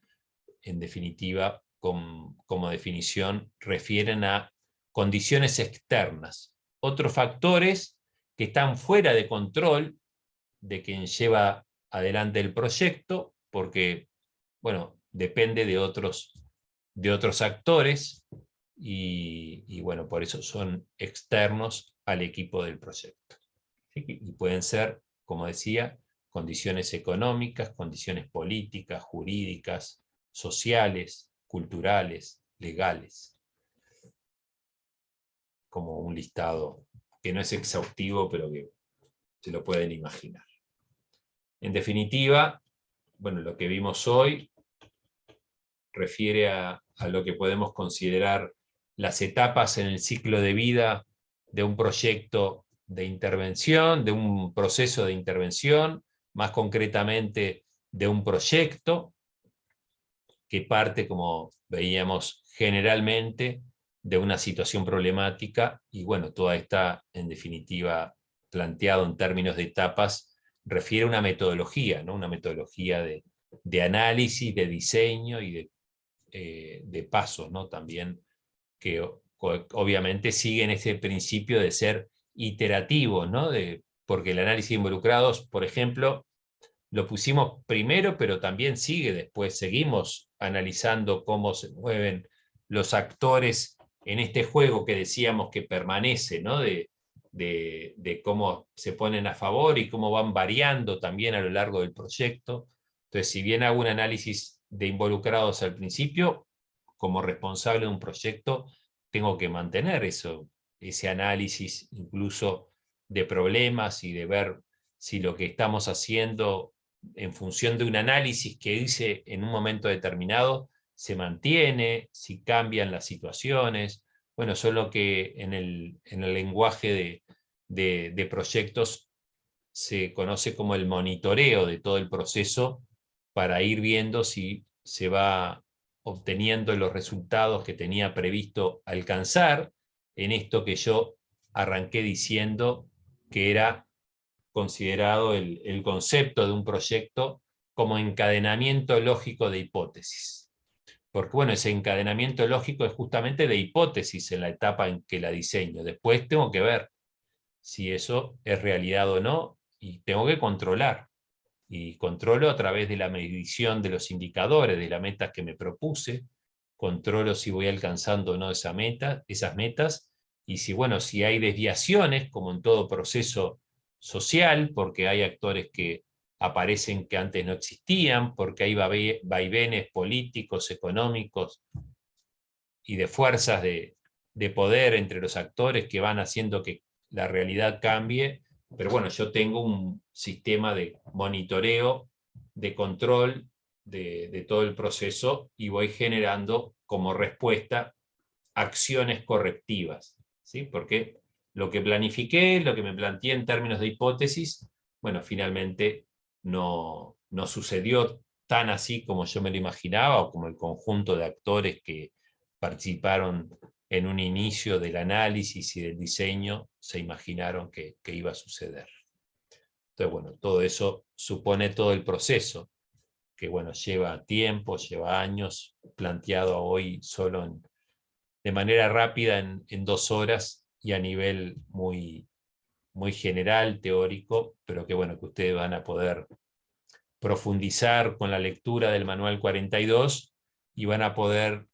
En definitiva, como definición, refieren a condiciones externas. Otros factores que están fuera de control de quien lleva adelante el proyecto, porque, bueno, depende de otros actores, y bueno, por eso son externos al equipo del proyecto. ¿Sí? Y pueden ser, como decía, condiciones económicas, condiciones políticas, jurídicas, sociales, culturales, legales, como un listado que no es exhaustivo, pero que se lo pueden imaginar. En definitiva, bueno, lo que vimos hoy refiere a lo que podemos considerar las etapas en el ciclo de vida de un proyecto de intervención, de un proceso de intervención, más concretamente de un proyecto que parte, como veíamos, generalmente de una situación problemática, y bueno, toda esta, en definitiva, planteado en términos de etapas, refiere a una metodología, ¿no? Una metodología de análisis, de diseño y de pasos, ¿no? También que obviamente siguen ese principio de ser iterativos, ¿no? Porque el análisis de involucrados, por ejemplo, lo pusimos primero, pero también sigue después, seguimos analizando cómo se mueven los actores en este juego que decíamos que permanece, ¿no? De cómo se ponen a favor y cómo van variando también a lo largo del proyecto. Entonces, si bien hago un análisis de involucrados al principio, como responsable de un proyecto, tengo que mantener ese análisis incluso de problemas y de ver si lo que estamos haciendo en función de un análisis que hice en un momento determinado se mantiene, si cambian las situaciones. Bueno, eso es lo que en el lenguaje de proyectos se conoce como el monitoreo de todo el proceso, para ir viendo si se va obteniendo los resultados que tenía previsto alcanzar en esto que yo arranqué diciendo que era considerado el concepto de un proyecto como encadenamiento lógico de hipótesis. Porque bueno, ese encadenamiento lógico es justamente de hipótesis en la etapa en que la diseño. Después tengo que ver si eso es realidad o no, y tengo que controlar. Y controlo a través de la medición de los indicadores, de las metas que me propuse, controlo si voy alcanzando o no esas metas, y si, bueno, si hay desviaciones, como en todo proceso social, porque hay actores que aparecen que antes no existían, porque hay vaivenes políticos, económicos y de fuerzas de poder entre los actores que van haciendo que la realidad cambie. Pero bueno, yo tengo un sistema de monitoreo, de control de todo el proceso, y voy generando como respuesta acciones correctivas, ¿sí? Porque lo que planifiqué, lo que me planteé en términos de hipótesis, bueno, finalmente no sucedió tan así como yo me lo imaginaba, o como el conjunto de actores que participaron en un inicio del análisis y del diseño se imaginaron que iba a suceder. Entonces, bueno, todo eso supone todo el proceso, que bueno, lleva tiempo, lleva años, planteado hoy solo de manera rápida en 2 horas y a nivel muy, muy general, teórico, pero que bueno, que ustedes van a poder profundizar con la lectura del manual 42 y van a poder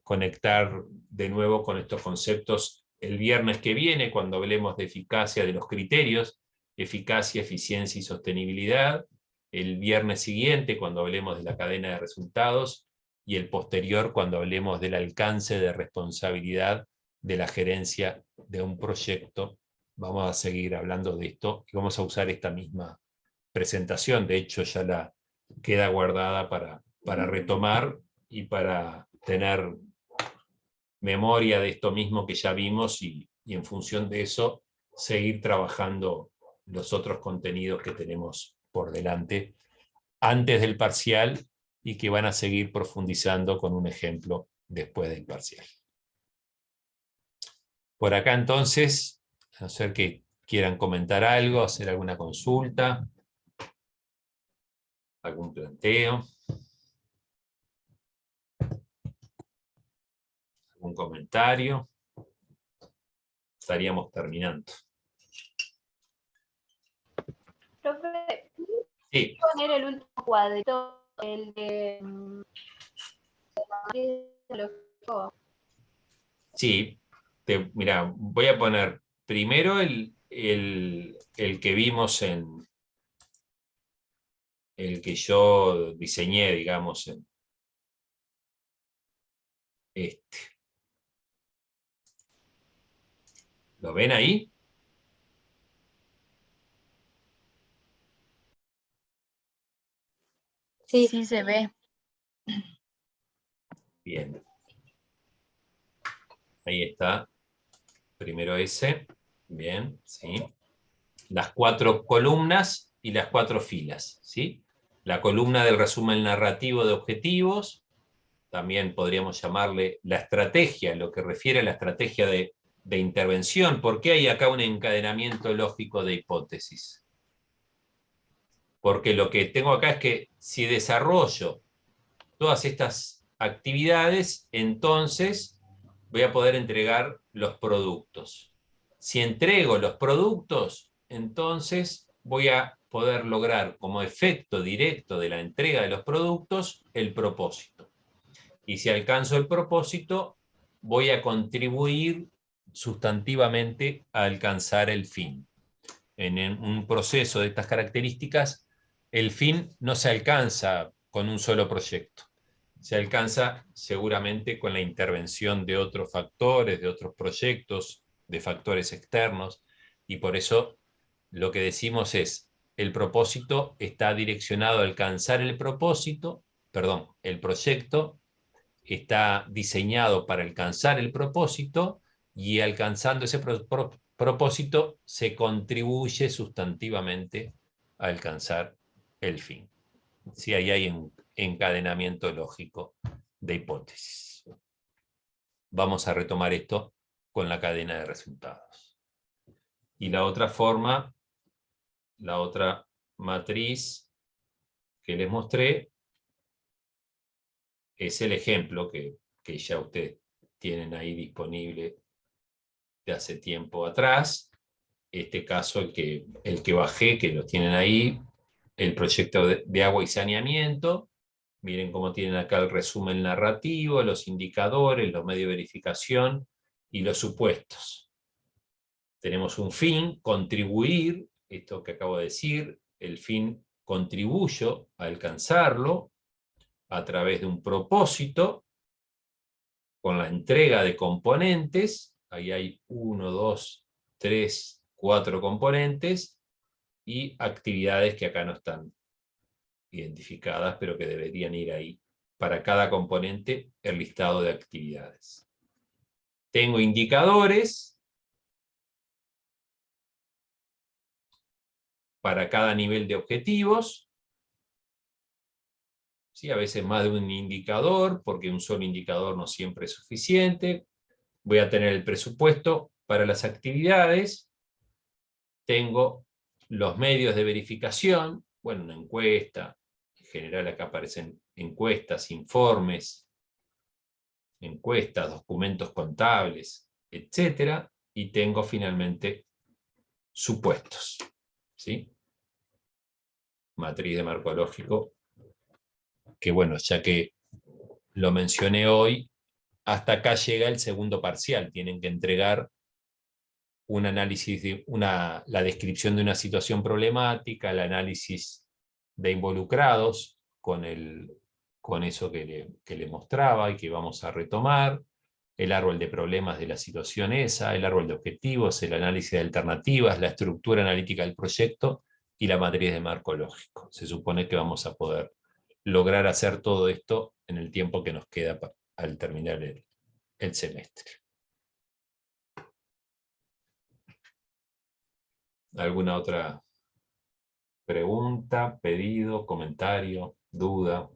conectar de nuevo con estos conceptos el viernes que viene, cuando hablemos de eficacia de los criterios, eficacia, eficiencia y sostenibilidad, el viernes siguiente cuando hablemos de la cadena de resultados, y el posterior cuando hablemos del alcance de responsabilidad de la gerencia de un proyecto. Vamos a seguir hablando de esto y vamos a usar esta misma presentación. De hecho, ya la queda guardada para retomar y para tener memoria de esto mismo que ya vimos, y en función de eso seguir trabajando los otros contenidos que tenemos por delante antes del parcial y que van a seguir profundizando con un ejemplo después del parcial. Por acá entonces, a no ser que quieran comentar algo, hacer alguna consulta, algún planteo, algún comentario, estaríamos terminando. Profe, Sí, poner el último cuadrito, el de sí. Mira, voy a poner primero el que vimos en el que yo diseñé, digamos, en este. ¿Lo ven ahí? Sí, sí se ve. Bien. Ahí está. Primero ese. Bien, sí. Las 4 columnas y las 4 filas, ¿sí? La columna del resumen narrativo de objetivos, también podríamos llamarle la estrategia, lo que refiere a la estrategia de intervención. ¿Por qué hay acá un encadenamiento lógico de hipótesis? Porque lo que tengo acá es que si desarrollo todas estas actividades, entonces voy a poder entregar los productos. Si entrego los productos, entonces voy a poder lograr como efecto directo de la entrega de los productos el propósito. Y si alcanzo el propósito, voy a contribuir sustantivamente a alcanzar el fin. En un proceso de estas características, el fin no se alcanza con un solo proyecto. Se alcanza seguramente con la intervención de otros factores, de otros proyectos, de factores externos, y por eso lo que decimos es, el propósito está direccionado a alcanzar el propósito, perdón, el proyecto está diseñado para alcanzar el propósito, y alcanzando ese propósito se contribuye sustantivamente a alcanzar el fin. Sí, ahí hay un encadenamiento lógico de hipótesis. Vamos a retomar esto con la cadena de resultados. Y la otra forma, la otra matriz que les mostré, es el ejemplo que ya ustedes tienen ahí disponible de hace tiempo atrás. Este caso, el que bajé, que lo tienen ahí, el proyecto de agua y saneamiento. Miren cómo tienen acá el resumen narrativo, los indicadores, los medios de verificación y los supuestos. Tenemos un fin, contribuir, esto que acabo de decir, el fin contribuyo a alcanzarlo a través de un propósito, con la entrega de componentes. Ahí hay 1, 2, 3, 4 componentes, y actividades que acá no están identificadas, pero que deberían ir ahí. Para cada componente, el listado de actividades. Tengo indicadores para cada nivel de objetivos. ¿Sí? A veces más de un indicador, porque un solo indicador no siempre es suficiente. Voy a tener el presupuesto para las actividades. Tengo los medios de verificación, bueno, una encuesta. En general acá aparecen encuestas, informes, encuestas, documentos contables, etc. Y tengo finalmente supuestos, ¿sí? Matriz de marco lógico, que bueno, ya que lo mencioné hoy, hasta acá llega el segundo parcial. Tienen que entregar un análisis, la descripción de una situación problemática, el análisis de involucrados con eso que le mostraba y que vamos a retomar, el árbol de problemas de la situación esa, el árbol de objetivos, el análisis de alternativas, la estructura analítica del proyecto y la matriz de marco lógico. Se supone que vamos a poder lograr hacer todo esto en el tiempo que nos queda al terminar el semestre. ¿Alguna otra pregunta, pedido, comentario, duda,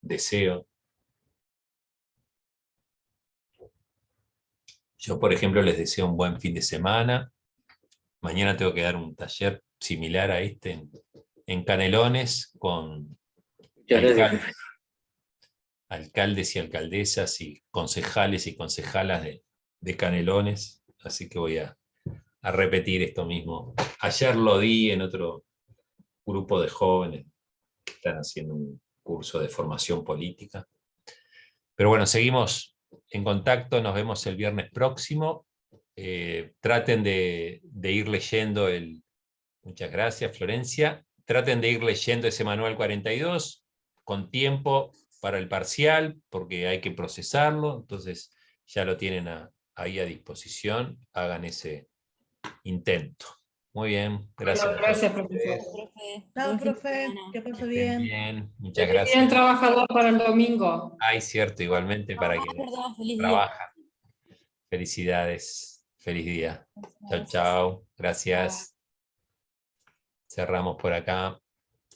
deseo? Yo, por ejemplo, les deseo un buen fin de semana. Mañana tengo que dar un taller similar a este en Canelones con Muchas gracias. alcaldes y alcaldesas y concejales y concejalas de Canelones. Así que voy a repetir esto mismo Ayer lo di en otro grupo de jóvenes que están haciendo un curso de formación política. Pero bueno, seguimos en contacto, nos vemos el viernes próximo. Traten de ir leyendo muchas gracias, Florencia. Traten de ir leyendo ese manual 42 con tiempo para el parcial, porque hay que procesarlo, entonces ya lo tienen ahí a disposición, hagan ese intento. Muy bien, gracias. Bueno, gracias, profesor. Profe, Chao, buen fin de profe. semana. Que pase Estén bien. bien, muchas Feliz Día del gracias. Trabajador para el domingo. Ay, cierto, igualmente para Ah, quienes perdón, feliz día. trabajan. Felicidades, feliz día. Chao, chao, gracias. Cerramos por acá.